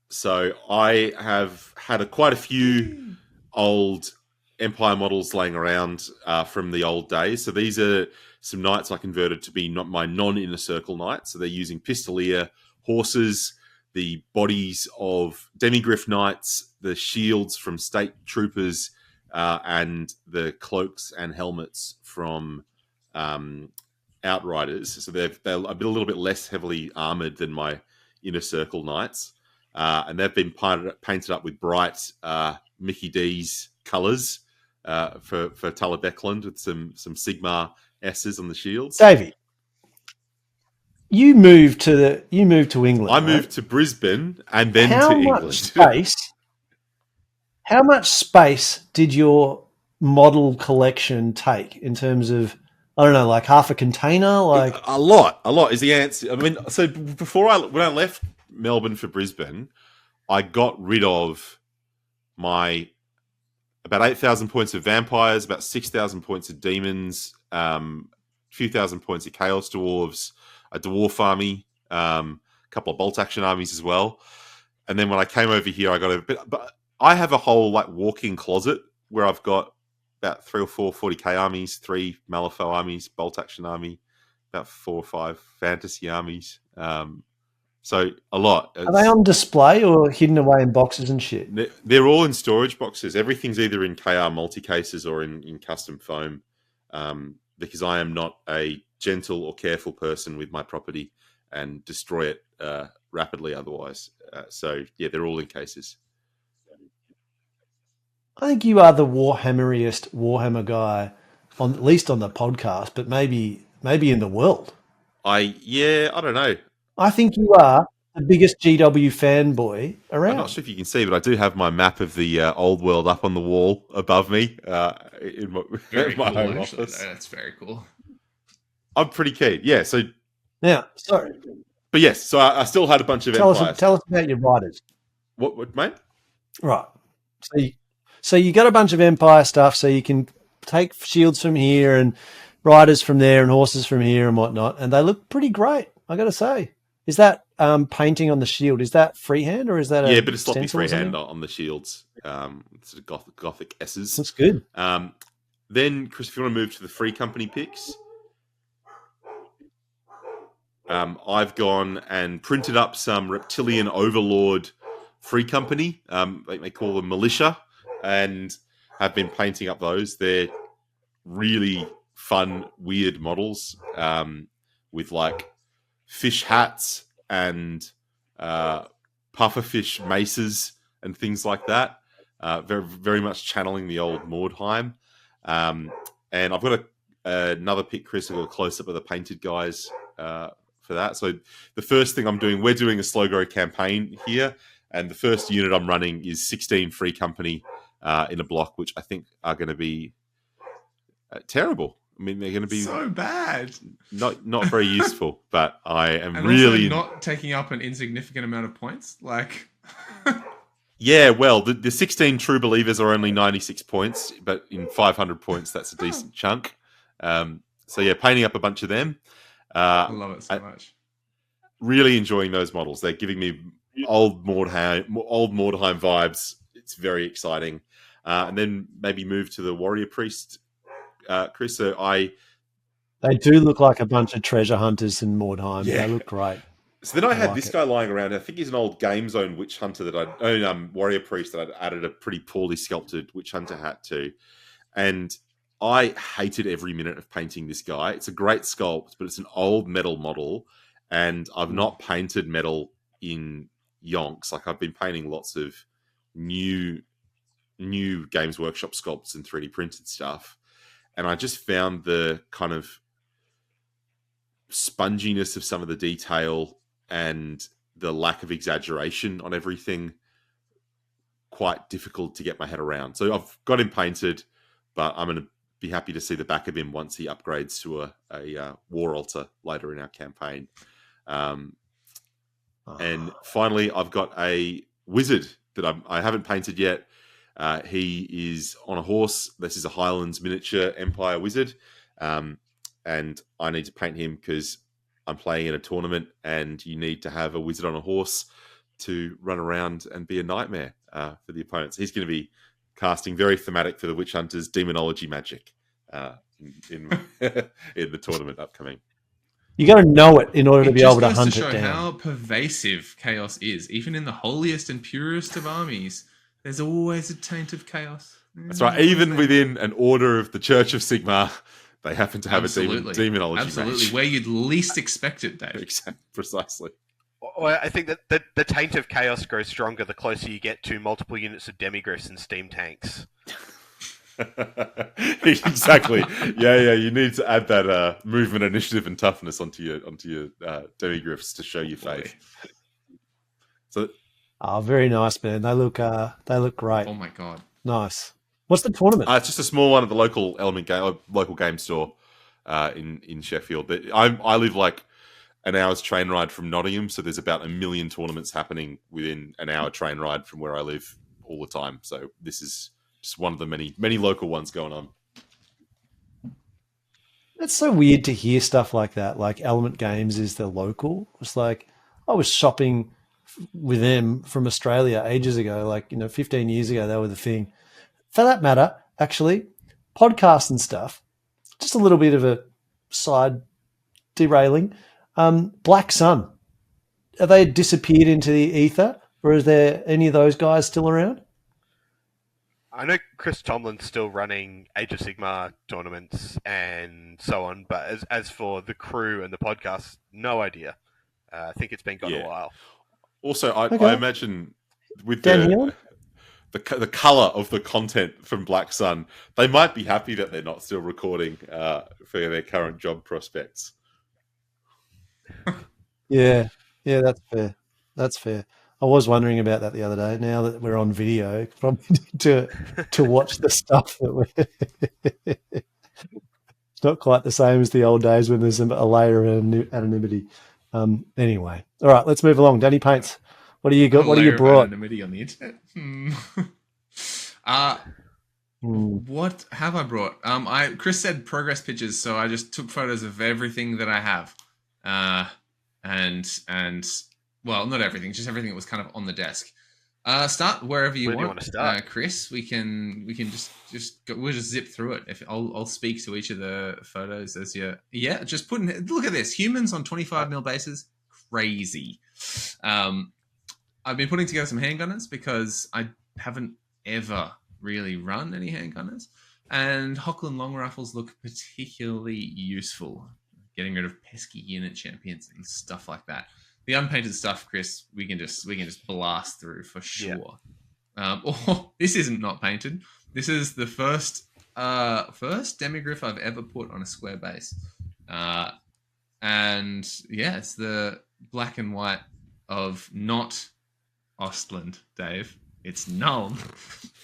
So I have had quite a few old Empire models laying around from the old days. So these are some knights I converted to be my non-inner circle knights. So they're using pistolier horses, the bodies of demigriff knights, the shields from state troopers, and the cloaks and helmets from outriders. So they're a little bit less heavily armored than my inner circle knights. And they've been painted up with bright Mickey D's colours for Talabecland with some Sigmar S's on the shields. Davey, you moved to England. I moved to Brisbane and then to England. How much space did your model collection take in terms of, I don't know, like half a container? Like a lot is the answer. I mean, so when I left Melbourne for Brisbane, I got rid of my about 8,000 points of vampires, about 6,000 points of demons, a few thousand points of chaos dwarves, a dwarf army, a couple of bolt action armies as well. And then when I came over here, I got a bit. But I have a whole like walk-in closet where I've got about 3 or 4 40k armies, 3 Malifaux armies, bolt action army, about 4 or 5 fantasy armies. So a lot. Are they on display or hidden away in boxes and shit? They're all in storage boxes. Everything's either in KR multi-cases or in custom foam, because I am not a gentle or careful person with my property and destroy it rapidly otherwise. So, yeah, they're all in cases. I think you are the Warhammeriest Warhammer guy, at least on the podcast, but maybe in the world. I don't know. I think you are the biggest GW fanboy I'm around. not sure if you can see, but I do have my map of the old world up on the wall above me in my, Very my cool, home actually. office. That's very cool. I'm pretty keen. Yeah. So, Now, sorry, but yes. So I still had a bunch of tell empires. us about your riders. What, mate? Right. So you got a bunch of Empire stuff, so you can take shields from here and riders from there and horses from here and whatnot, and they look pretty great. I got to say, is that painting on the shield? Is that freehand or is that Yeah, but it's sloppy stencil or freehand something? on the shields. Sort of gothic S's. That's good. Then, Chris, if you want to move to the free company picks, I've gone and printed up some Reptilian Overlord free company. They call them militia, and have been painting up those. They're really fun, weird models with like fish hats and pufferfish maces and things like that. Very, very much channeling the old Mordheim. And I've got another pick, Chris. I've got a close up of the painted guys for that. So the first thing I'm doing, we're doing a slow grow campaign here, and the first unit I'm running is 16 free company in a block, which I think are going to be terrible. I mean, they're going to be so bad, not very useful. But I am and really also not taking up an insignificant amount of points. Like, yeah, well, the 16 true believers are only 96 points, but in 500 points, that's a decent chunk. So yeah, painting up a bunch of them. I love it so much. Really enjoying those models. They're giving me old Mordheim vibes. It's very exciting. And then maybe move to the warrior priest, Chris. So They do look like a bunch of treasure hunters in Mordheim. Yeah. They look great. So then I had like this it. guy lying around. I think he's an old Game Zone witch hunter warrior priest that I'd added a pretty poorly sculpted witch hunter hat to. And I hated every minute of painting this guy. It's a great sculpt, but it's an old metal model. And I've not painted metal in yonks. Like I've been painting lots of new Games Workshop sculpts and 3D printed stuff. And I just found the kind of sponginess of some of the detail and the lack of exaggeration on everything quite difficult to get my head around. So I've got him painted, but I'm going to be happy to see the back of him once he upgrades to a war altar later in our campaign. And finally, I've got a wizard that I haven't painted yet. He is on a horse. This is a Highlands miniature Empire wizard. And I need to paint him because I'm playing in a tournament and you need to have a wizard on a horse to run around and be a nightmare for the opponents. He's going to be casting very thematic for the witch hunters demonology magic in the tournament upcoming. You got to know it in order to be able to hunt it down. It down. How pervasive chaos is, even in the holiest and purest of armies. There's always a taint of chaos. That's right. Even within an order of the Church of Sigmar, they happen to have a demonology Absolutely. match. Where you'd least expect it, Dave. Precisely. Well, I think that the taint of chaos grows stronger the closer you get to multiple units of demigriffs and steam tanks. Exactly. Yeah. You need to add that movement, initiative, and toughness onto your demigriffs to show your faith. So, very nice, man. They look great. Oh my god, nice. What's the tournament? It's just a small one at the local local game store in Sheffield. But I live like an hour's train ride from Nottingham, so there's about 1 million tournaments happening within an hour train ride from where I live all the time. So this is just one of the many local ones going on. It's so weird to hear stuff like that. Like Element Games is the local. It's like I was shopping with them from Australia ages ago, 15 years ago, they were the thing. For that matter, actually, podcasts and stuff, just a little bit of a side derailing. Black Sun, have they disappeared into the ether, or is there any of those guys still around? I know Chris Tomlin's still running Age of Sigmar tournaments and so on, but as for the crew and the podcast, no idea. I think it's been gone a while. Also, I imagine with the colour of the content from Black Sun, they might be happy that they're not still recording for their current job prospects. Yeah. Yeah, that's fair. That's fair. I was wondering about that the other day. Now that we're on video, probably need to watch the stuff that we. It's not quite the same as the old days when there's a layer of anonymity. Anyway, all right, let's move along. Danny Paints, what do you A got? What do you layer of brought? anonymity on the internet. Hmm. What have I brought? Chris said progress pictures, so I just took photos of everything that I have, and well, not everything, just everything that was kind of on the desk. Start wherever you Where do you want. want to start? Chris. We can just go, we'll just zip through it. If I'll speak to each of the photos as you. Yeah, just putting. Look at this. Humans on 25mm bases. Crazy. I've been putting together some handgunners because I haven't ever really run any handgunners, and Hochland long rifles look particularly useful, getting rid of pesky unit champions and stuff like that. The unpainted stuff, Chris, we can just blast through for sure. This isn't not painted. This is the first demigryph I've ever put on a square base, and yeah, it's the black and white of not Ostland, Dave. It's Nuln.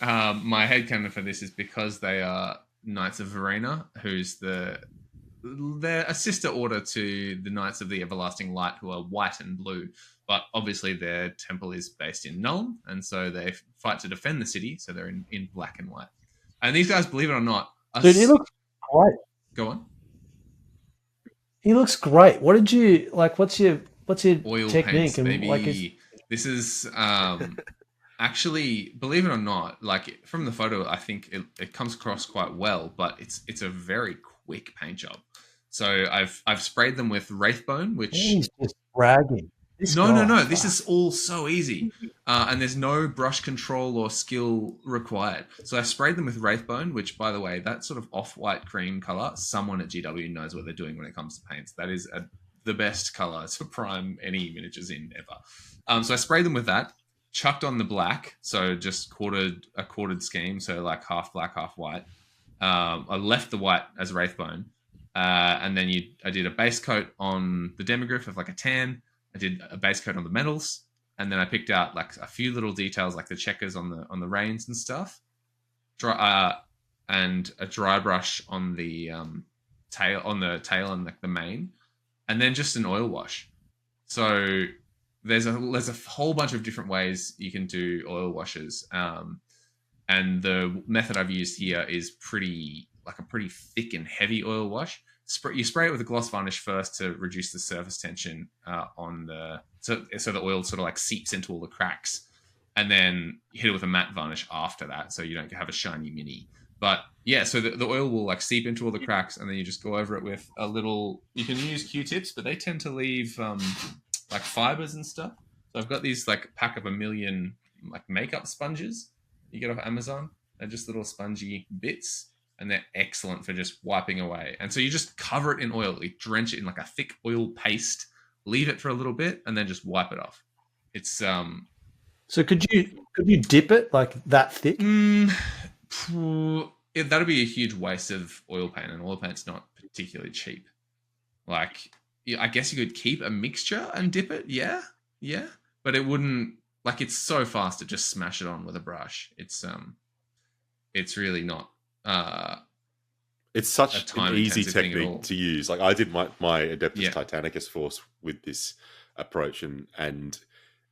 My headcanon for this is because they are Knights of Verena, who's they're a sister order to the Knights of the Everlasting Light, who are white and blue. But obviously their temple is based in Nuln, and so they fight to defend the city, so they're in black and white. And these guys, believe it or not, Dude, he looks great. Go on. He looks great. What did you like? What's your Oil technique? paints, And baby. This is actually, believe it or not, like from the photo, I think it comes across quite well, but it's a very quick paint job. So I've sprayed them with Wraithbone, which he's just bragging. No. This is all so easy, and there's no brush control or skill required. So I sprayed them with Wraithbone, which, by the way, that sort of off-white cream color, someone at GW knows what they're doing when it comes to paints. That is the best color to prime any miniatures in ever. So I sprayed them with that, chucked on the black, so just a quartered scheme, so like half black, half white. I left the white as Wraithbone, and then I did a base coat on the demigryph of like a tan. I did a base coat on the metals, and then I picked out like a few little details, like the checkers on the reins and stuff. And a dry brush on the tail and like the mane, and then just an oil wash. So there's a whole bunch of different ways you can do oil washes, and the method I've used here is a pretty thick and heavy oil wash. You spray it with a gloss varnish first to reduce the surface tension so the oil sort of like seeps into all the cracks, and then you hit it with a matte varnish after that, so you don't have a shiny mini. But yeah, so the oil will like seep into all the cracks, and then you just go over it with a little. You can use Q-tips, but they tend to leave like fibers and stuff. So I've got these like pack of 1 million like makeup sponges you get off Amazon. They're just little spongy bits, and they're excellent for just wiping away. And so you just cover it in oil, you drench it in like a thick oil paste, leave it for a little bit, and then just wipe it off. It's So could you dip it like that thick? That'd be a huge waste of oil paint, and oil paint's not particularly cheap. Like, I guess you could keep a mixture and dip it, yeah, but it wouldn't. Like, it's so fast to just smash it on with a brush. It's really not. It's such an easy technique to use. Like I did my Adeptus Titanicus force with this approach, and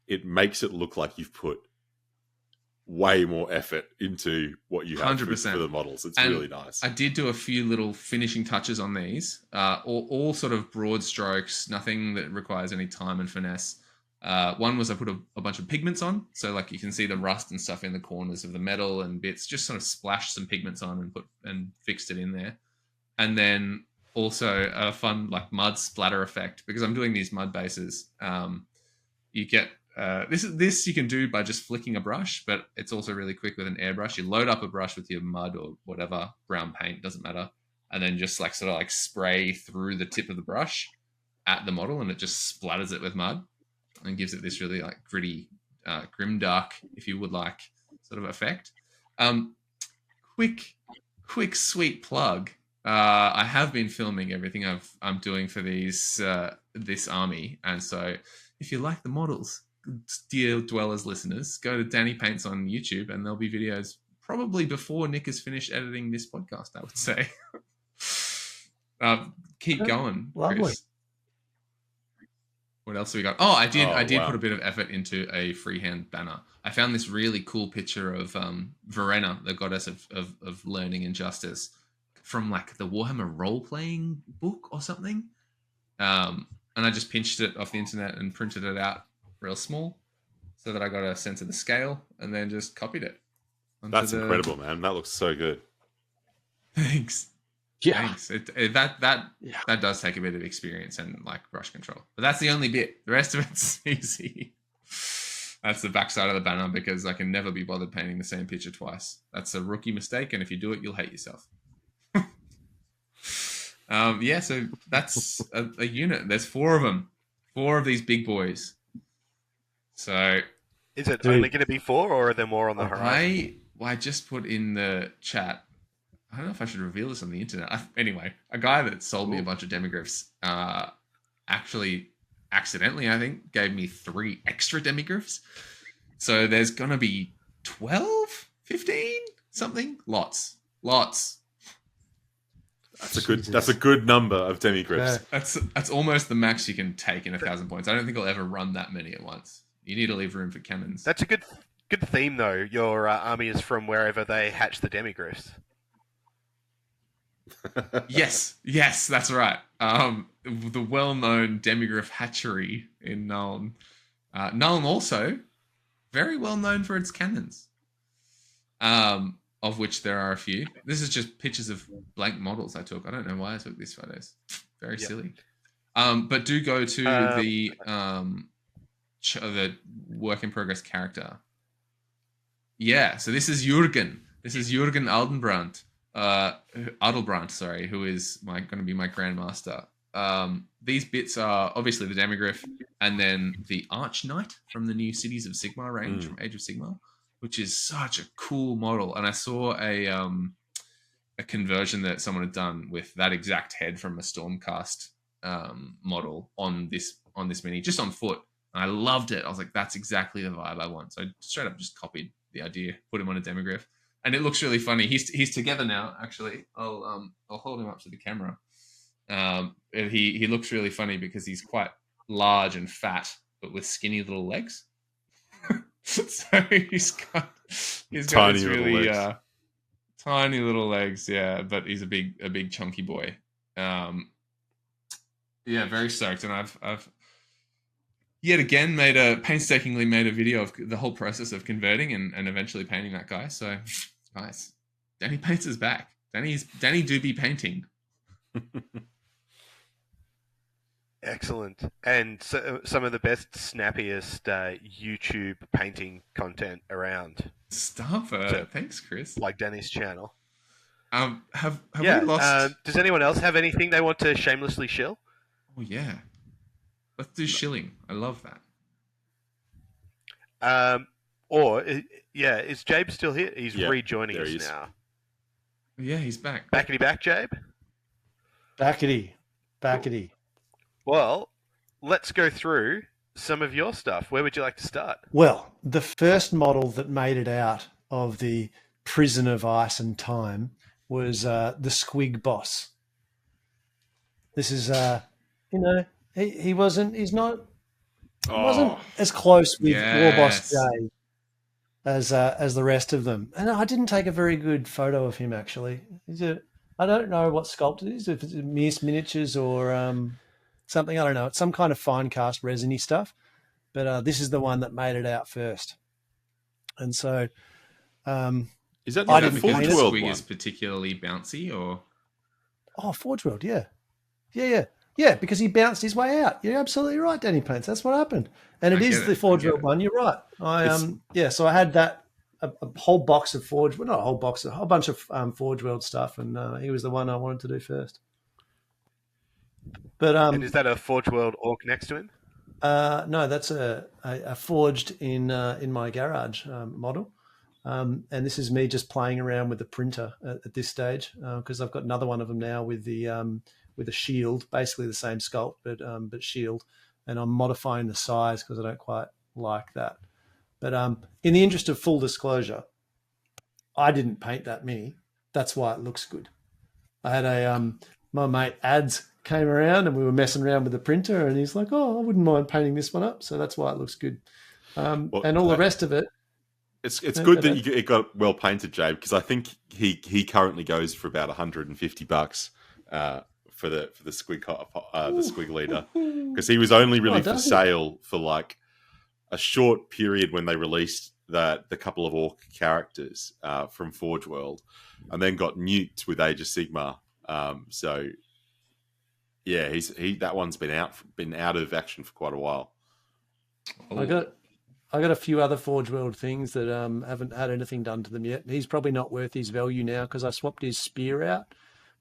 it makes it look like you've put way more effort into what you have for the models. It's really nice. I did do a few little finishing touches on these, all sort of broad strokes, nothing that requires any time and finesse. One was I put a bunch of pigments on, so like you can see the rust and stuff in the corners of the metal and bits, just sort of splashed some pigments on and fixed it in there. And then also a fun like mud splatter effect, because I'm doing these mud bases. You get this you can do by just flicking a brush, but it's also really quick with an airbrush. You load up a brush with your mud or whatever, brown paint, doesn't matter, and then just like sort of like spray through the tip of the brush at the model, and it just splatters it with mud and gives it this really like gritty, grimdark, if you would like, sort of effect. Quick sweet plug. I have been filming everything I'm doing for this army, and so if you like the models, dear Dwellers listeners, go to Danny Paints on YouTube, and there'll be videos probably before Nick has finished editing this podcast, I would say. Keep going, Lovely. Chris. What else have we got? Oh, I did wow. put a bit of effort into a freehand banner. I found this really cool picture of Verena, the goddess of learning and justice, from like the Warhammer role-playing book or something. And I just pinched it off the internet and printed it out real small so that I got a sense of the scale, and then just copied it. That's incredible, man. That looks so good. Thanks. Yeah. Thanks. That does take a bit of experience and like brush control, but that's the only bit. The rest of it's easy. That's the backside of the banner, because I can never be bothered painting the same picture twice. That's a rookie mistake, and if you do it, you'll hate yourself. So that's a unit. There's 4 of them, 4 of these big boys. So is it only going to be 4, or are there more on the horizon? I just put in the chat. I don't know if I should reveal this on the internet. Anyway, a guy that sold me a bunch of demigryphs actually accidentally, I think, gave me 3 extra demigryphs. So there's going to be 12, 15, something. Lots. That's a good number of demigryphs. That's almost the max you can take in 1,000 points. I don't think I'll ever run that many at once. You need to leave room for cannons. That's a good theme, though. Your army is from wherever they hatch the demigryphs. Yes, that's right. The well-known demigryph hatchery in Nuln. Nuln also very well known for its cannons, of which there are a few. This is just pictures of blank models I took. I don't know why I took these photos. Very silly. But do go to the work in progress character. Yeah, so this is Jürgen. This is Jürgen Aldenbrandt. Adelbrandt, sorry, who is going to be my grandmaster. These bits are obviously the demigryph, and then the Arch Knight from the new Cities of Sigmar range from Age of Sigmar, which is such a cool model. And I saw a conversion that someone had done with that exact head from a Stormcast model on this mini, just on foot. And I loved it. I was like, that's exactly the vibe I want. So I straight up just copied the idea, put him on a demigryph. And it looks really funny. He's together now. Actually, I'll hold him up to the camera. He looks really funny because he's quite large and fat, but with skinny little legs. So he's got tiny this little really legs. tiny little legs. Yeah, but he's a big chunky boy. Very stoked. And I've yet again painstakingly made a video of the whole process of converting and eventually painting that guy. So. Nice. Danny Paints is back. Danny do be painting. Excellent. And so, some of the best, snappiest YouTube painting content around. Stop. Thanks, Chris. Like Danny's channel. Have we lost? Does anyone else have anything they want to shamelessly shill? Oh yeah. Let's do shilling. I love that. Is Jabe still here? He's rejoining us now. Yeah, he's back. Backity back, Jabe? Backity. Well, let's go through some of your stuff. Where would you like to start? Well, the first model that made it out of the prison of ice and time was the Squig boss. This is, he wasn't as close with War Boss J as the rest of them. And I didn't take a very good photo of him, actually. I don't know what sculpt it is, if it's Miss Miniatures or something. I don't know. It's some kind of fine cast resiny stuff. But this is the one that made it out first. And so is that I the didn't Forge paint it. World Squig one? is particularly bouncy, or Forge World, yeah. Yeah, because he bounced his way out. You're absolutely right, Danny Paints. That's what happened. And it is the Forge World one. You're right. So I had that, a whole box of Forge, well, not a whole box, a whole bunch of Forge World stuff, and he was the one I wanted to do first. But and is that a Forge World orc next to him? No, that's a forged in my garage model. And this is me just playing around with the printer at this stage, because I've got another one of them now with a shield, basically the same sculpt, but shield. and I'm modifying the size because I don't quite like that. But in the interest of full disclosure, I didn't paint that many. That's why it looks good. I had my mate Ads came around and we were messing around with the printer, and he's like, "Oh, I wouldn't mind painting this one up." So that's why it looks good. And all the rest of it. It's good that it got well painted, Jay, because I think he currently goes for about $150 for the squig leader, because he was only really for sale for like a short period when they released the couple of orc characters from Forge World, and then got nuked with Age of Sigmar. So yeah, that one's been out of action for quite a while. I got a few other Forge World things that haven't had anything done to them yet. He's probably not worth his value now because I swapped his spear out.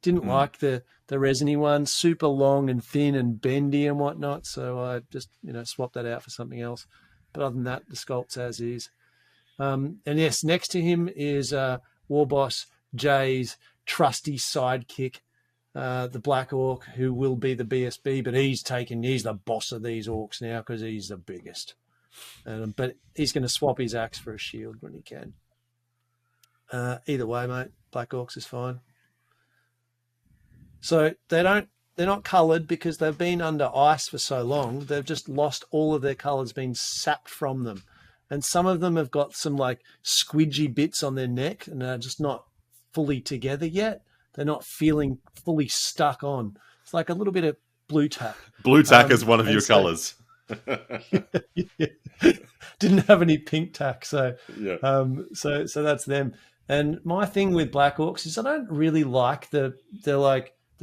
Didn't like the resiny one, super long and thin and bendy and whatnot. So I just swapped that out for something else. But other than that, the sculpt's as is. And yes, next to him is War Boss Jay's trusty sidekick, the Black Orc, who will be the BSB, but he's the boss of these orcs now because he's the biggest. But he's going to swap his axe for a shield when he can. Either way, mate, Black Orcs is fine. So they're not coloured because they've been under ice for so long. They've just lost all of their colours, been sapped from them. And some of them have got some like squidgy bits on their neck and are just not fully together yet. They're not feeling fully stuck on. It's like a little bit of blue tack. Blue tack is one of your colours. Yeah. Didn't have any pink tack, so yeah. So that's them. And my thing with Black Orcs is I don't really like the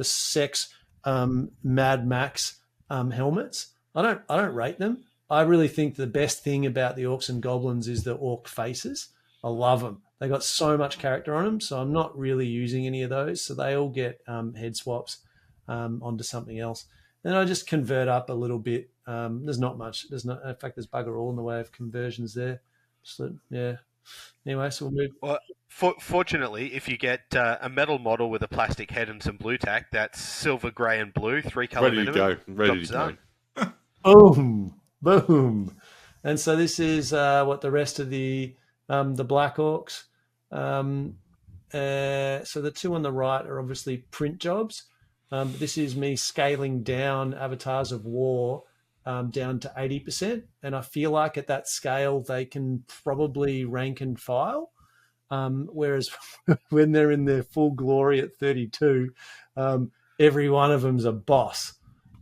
sex Mad Max helmets. I don't rate them. I really think the best thing about the Orcs and Goblins is the orc faces. I love them. They got so much character on them, so I'm not really using any of those. So they all get head swaps onto something else. Then I just convert up a little bit. There's not much. In fact, there's bugger all in the way of conversions there. So, yeah. Anyway, so we'll move. Well, fortunately, if you get a metal model with a plastic head and some blue tack, that's silver, grey, and blue, 3-color minimum. Ready to go. Boom. And so this is what the rest of the Black Orcs. So the two on the right are obviously print jobs. This is me scaling down Avatars of War down to 80%. And I feel like at that scale, they can probably rank and file. Whereas when they're in their full glory at 32, every one of them's a boss.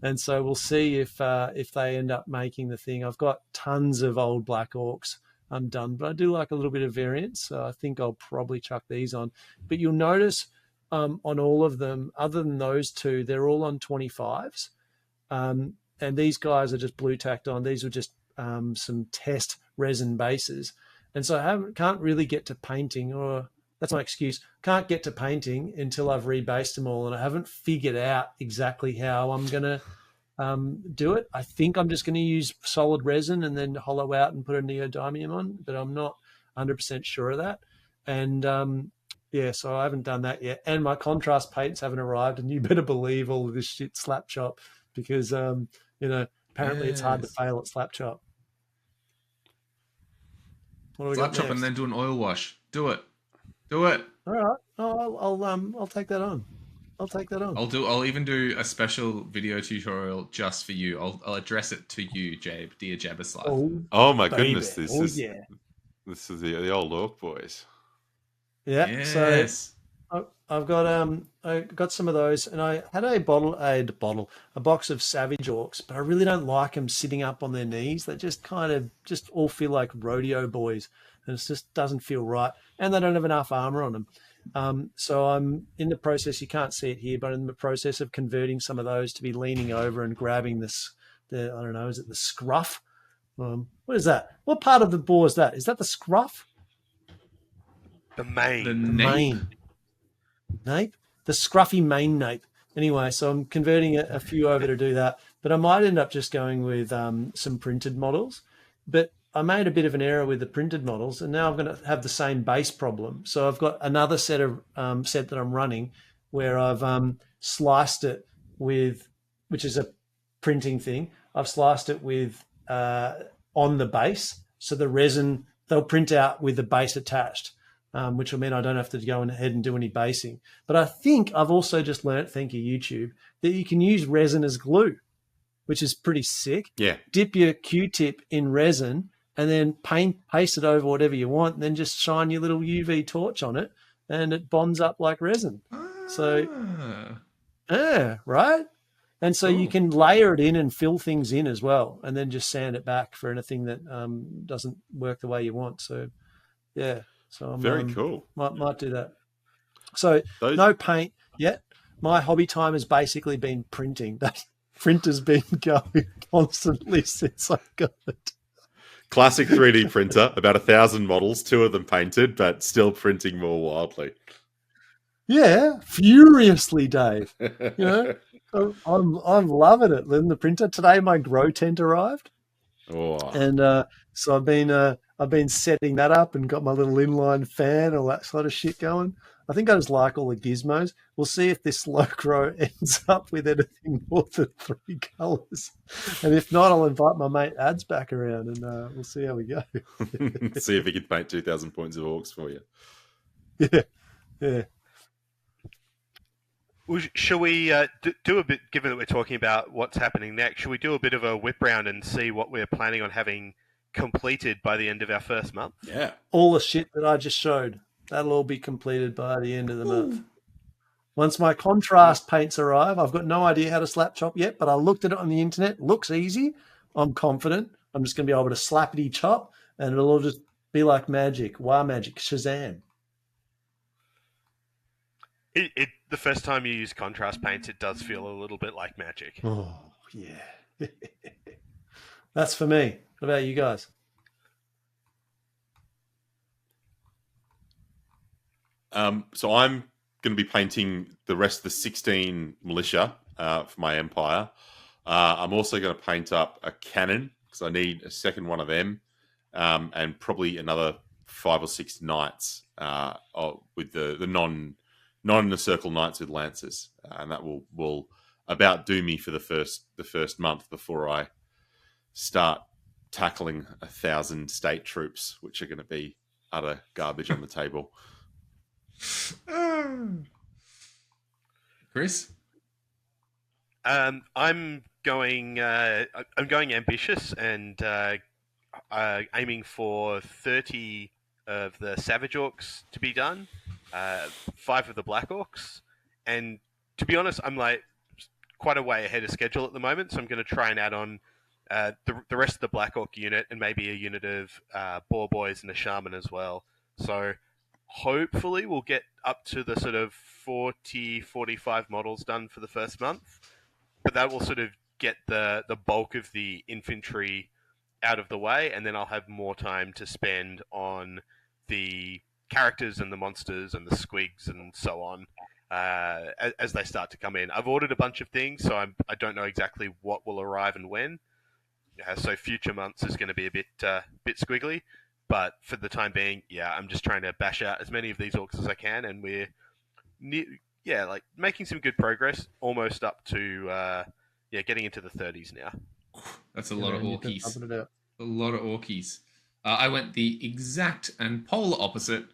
And so we'll see if they end up making the thing. I've got tons of old Black Orcs done, but I do like a little bit of variance. So I think I'll probably chuck these on. But you'll notice on all of them, other than those two, they're all on 25s. And these guys are just blue tacked on. These are just some test resin bases. And so I can't really get to painting, or that's my excuse, can't get to painting until I've rebased them all. And I haven't figured out exactly how I'm going to do it. I think I'm just going to use solid resin and then hollow out and put a neodymium on, but I'm not 100% sure of that. And so I haven't done that yet. And my contrast paints haven't arrived, and you better believe all of this shit slap chop because, apparently it's hard to fail at slap chop. Slap chop and then do an oil wash. Do it. All right. I'll take that on. I'll even do a special video tutorial just for you. I'll address it to you, Jabe, dear Jabberslav. Oh my goodness, this is the old Orc boys. Yeah. Yes. So I've got some of those, and I had a box of Savage Orcs, but I really don't like them sitting up on their knees. They just kind of all feel like rodeo boys, and it just doesn't feel right. And they don't have enough armor on them. So I'm in the process, you can't see it here, but in the process of converting some of those to be leaning over and grabbing is it the scruff? What is that? What part of the boar is that? Is that the scruff? The mane. The mane. Nape? The scruffy mane nape. Anyway, so I'm converting a few over to do that, but I might end up just going with some printed models. But I made a bit of an error with the printed models, and now I'm going to have the same base problem. So I've got another set that I'm running where I've sliced it with, which is a printing thing. I've sliced it with on the base, so the resin they'll print out with the base attached, which will mean I don't have to go ahead and do any basing. But I think I've also just learnt, thank you YouTube, that you can use resin as glue, which is pretty sick. Yeah. Dip your Q-tip in resin and then paste it over whatever you want, and then just shine your little UV torch on it, and it bonds up like resin. So, right? And so you can layer it in and fill things in as well, and then just sand it back for anything that doesn't work the way you want. So, yeah. So I'm Very cool. Might do that. So no paint yet. My hobby time has basically been printing. That printer's been going constantly since I got it. Classic 3D printer, about 1,000 models, 2 of them painted, but still printing more wildly. Yeah, furiously, Dave. You know, I'm loving it. Then the printer today, my grow tent arrived, and so I've been setting that up and got my little inline fan, all that sort of shit going. I think I just like all the gizmos. We'll see if this slow grow ends up with anything more than 3 colours, and if not, I'll invite my mate Ads back around, and we'll see how we go. See if he can paint 2,000 points of orcs for you. Yeah. Well, shall we do a bit, given that we're talking about what's happening next, should we do a bit of a whip round and see what we're planning on having completed by the end of our first month? Yeah. All the shit that I just showed, that'll all be completed by the end of the month. Once my contrast paints arrive, I've got no idea how to slap chop yet, but I looked at it on the internet. Looks easy. I'm confident. I'm just going to be able to slappity chop, and it'll all just be like magic. Wow, magic. Shazam. The first time you use contrast paints, it does feel a little bit like magic. Oh, yeah. That's for me. What about you guys? So I'm going to be painting the rest of the 16 militia for my empire. I'm also going to paint up a cannon because I need a second one of them, and probably another 5 or 6 knights with the non in the circle knights with lancers, and that will about do me for the first month before I start tackling 1,000 state troops, which are going to be utter garbage on the table. Chris? I'm going ambitious and aiming for 30 of the Savage Orcs to be done, 5 of the Black Orcs, and to be honest, I'm like quite a way ahead of schedule at the moment, so I'm going to try and add on the rest of the Black Orc unit and maybe a unit of Boar Boys and a Shaman as well. So hopefully we'll get up to the sort of 40-45 models done for the first month, but that will sort of get the bulk of the infantry out of the way, and then I'll have more time to spend on the characters and the monsters and the squigs and so on as they start to come in. I've ordered a bunch of things, so I don't know exactly what will arrive and when. So future months is going to be a bit squiggly, but for the time being, I'm just trying to bash out as many of these orcs as I can, and we're making some good progress, almost up to getting into the 30s now. That's a lot of orkies. A lot of orkies. I went the exact and polar opposite,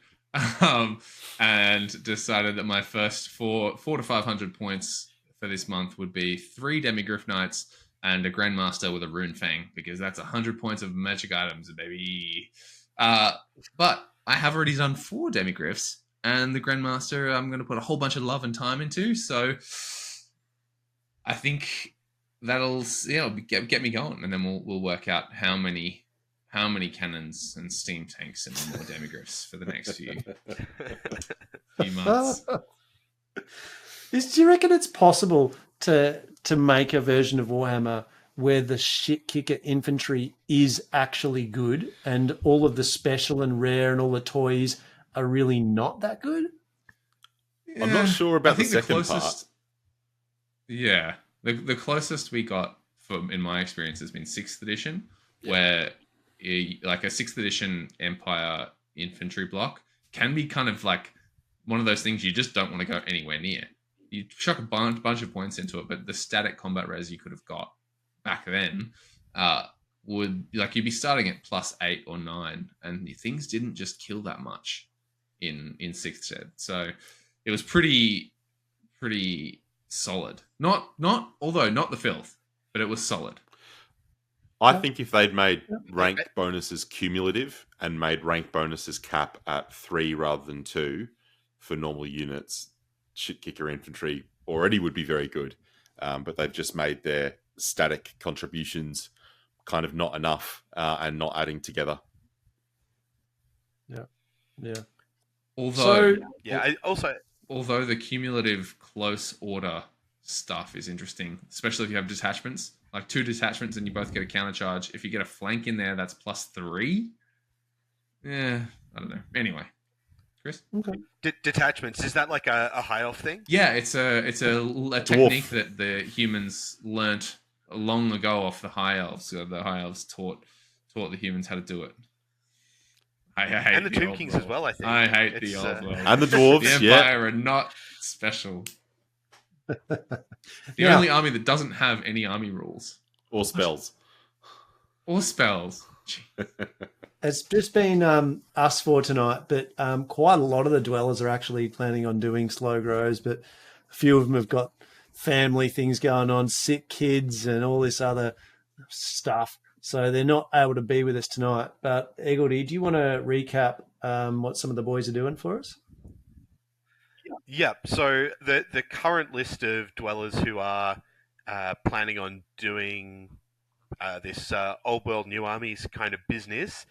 and decided that my first 400 to 500 points for this month would be 3 Demigryph Knights and a Grandmaster with a Rune Fang, because that's 100 points of magic items, baby. But I have already done 4 Demigryphs, and the Grandmaster I'm going to put a whole bunch of love and time into, so I think that'll get me going, and then we'll work out how many cannons and steam tanks and more Demigryphs for the next few months. Do you reckon it's possible to make a version of Warhammer where the shit kicker infantry is actually good and all of the special and rare and all the toys are really not that good? Yeah, I'm not sure about the second part. Yeah. The closest we got in my experience has been 6th edition, where like a 6th edition Empire infantry block can be kind of like one of those things you just don't want to go anywhere near. You chuck a bunch of points into it, but the static combat res you could have got back then, would like you'd be starting at +8 or 9, and things didn't just kill that much in 6th Ed. So it was pretty solid. Although not the filth, but it was solid. I think if they'd made rank bonuses cumulative and made rank bonuses cap at 3 rather than 2 for normal units, shit kicker infantry already would be very good. But they've just made their static contributions kind of not enough and not adding together. Yeah. Although the cumulative close order stuff is interesting, especially if you have detachments, like 2 detachments and you both get a counter charge. If you get a flank in there, that's +3. Yeah, I don't know. Anyway, Chris? Okay. Detachments, is that like a high elf thing? Yeah, it's a technique that the humans learnt long ago off the high elves. So the high elves taught the humans how to do it. I hate and the Tomb Kings as well, I think. I hate the old world. And the dwarves, the Empire are not special. The only army that doesn't have any army rules. Or spells. It's just been us for tonight, but quite a lot of the dwellers are actually planning on doing slow grows, but a few of them have got family things going on, sick kids and all this other stuff. So they're not able to be with us tonight. But Eggledy, do you want to recap what some of the boys are doing for us? Yep. So the current list of dwellers who are planning on doing this old world new armies kind of business,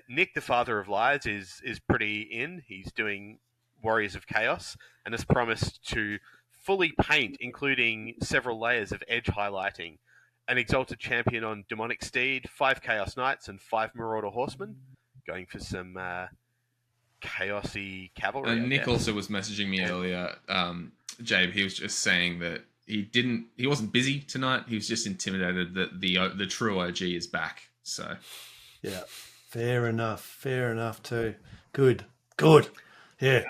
Nick, the Father of Lies, is pretty in. He's doing Warriors of Chaos and has promised to fully paint, including several layers of edge highlighting, an Exalted Champion on Demonic Steed, 5 Chaos Knights, and 5 Marauder Horsemen, going for some chaosy cavalry. And Nick also was messaging me earlier, Jabe. He was just saying that he wasn't busy tonight. He was just intimidated that the true OG is back. So yeah, fair enough too. Good. Yeah.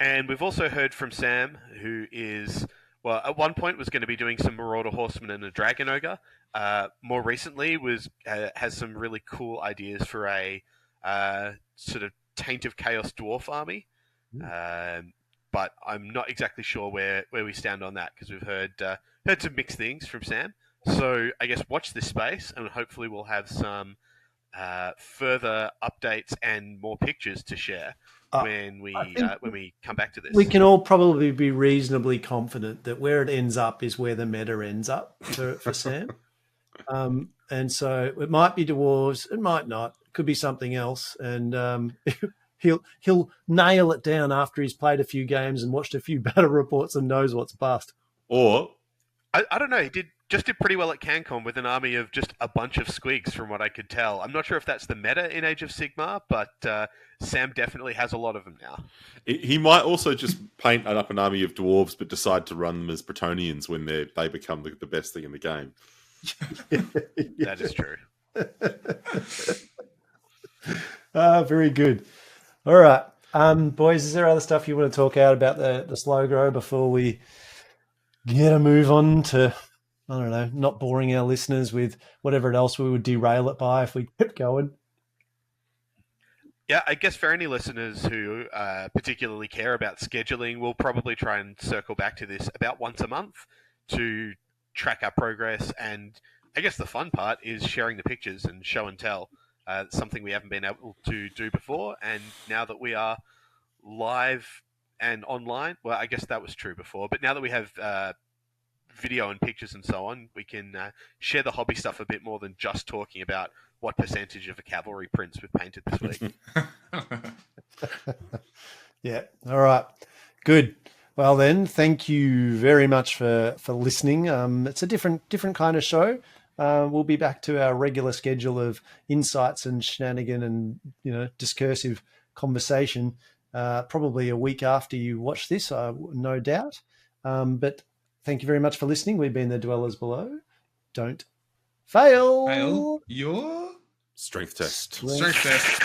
And we've also heard from Sam, who is, well, at one point was going to be doing some Marauder Horsemen and a Dragon Ogre. More recently has some really cool ideas for a sort of Taint of Chaos Dwarf army. But I'm not exactly sure where we stand on that, because we've heard some mixed things from Sam. So I guess watch this space, and hopefully we'll have some further updates and more pictures to share when we come back to this. We can all probably be reasonably confident that where it ends up is where the meta ends up for Sam. And so it might be dwarves, it might not, it could be something else, and he'll nail it down after he's played a few games and watched a few battle reports and knows what's bust. Or I don't know, he did pretty well at CanCon with an army of just a bunch of squigs, from what I could tell. I'm not sure if that's the meta in Age of Sigmar, but Sam definitely has a lot of them now. He might also just paint up an army of dwarves, but decide to run them as Bretonians when they become the best thing in the game. That is true. Very good. All right. Boys, is there other stuff you want to talk out about the slow grow before we get a move on to, I don't know, not boring our listeners with whatever else we would derail it by if we kept going? Yeah, I guess for any listeners who particularly care about scheduling, we'll probably try and circle back to this about once a month to track our progress. And I guess the fun part is sharing the pictures and show and tell. Something we haven't been able to do before. And now that we are live and online, well, I guess that was true before, but now that we have video and pictures and so on, we can share the hobby stuff a bit more than just talking about what percentage of a cavalry prince we've painted this week. Yeah. All right. Good. Well then, thank you very much for listening. It's a different kind of show. We'll be back to our regular schedule of insights and shenanigan and discursive conversation probably a week after you watch this, no doubt. But thank you very much for listening. We've been the Dwellers Below. Don't fail your strength test. Strength test.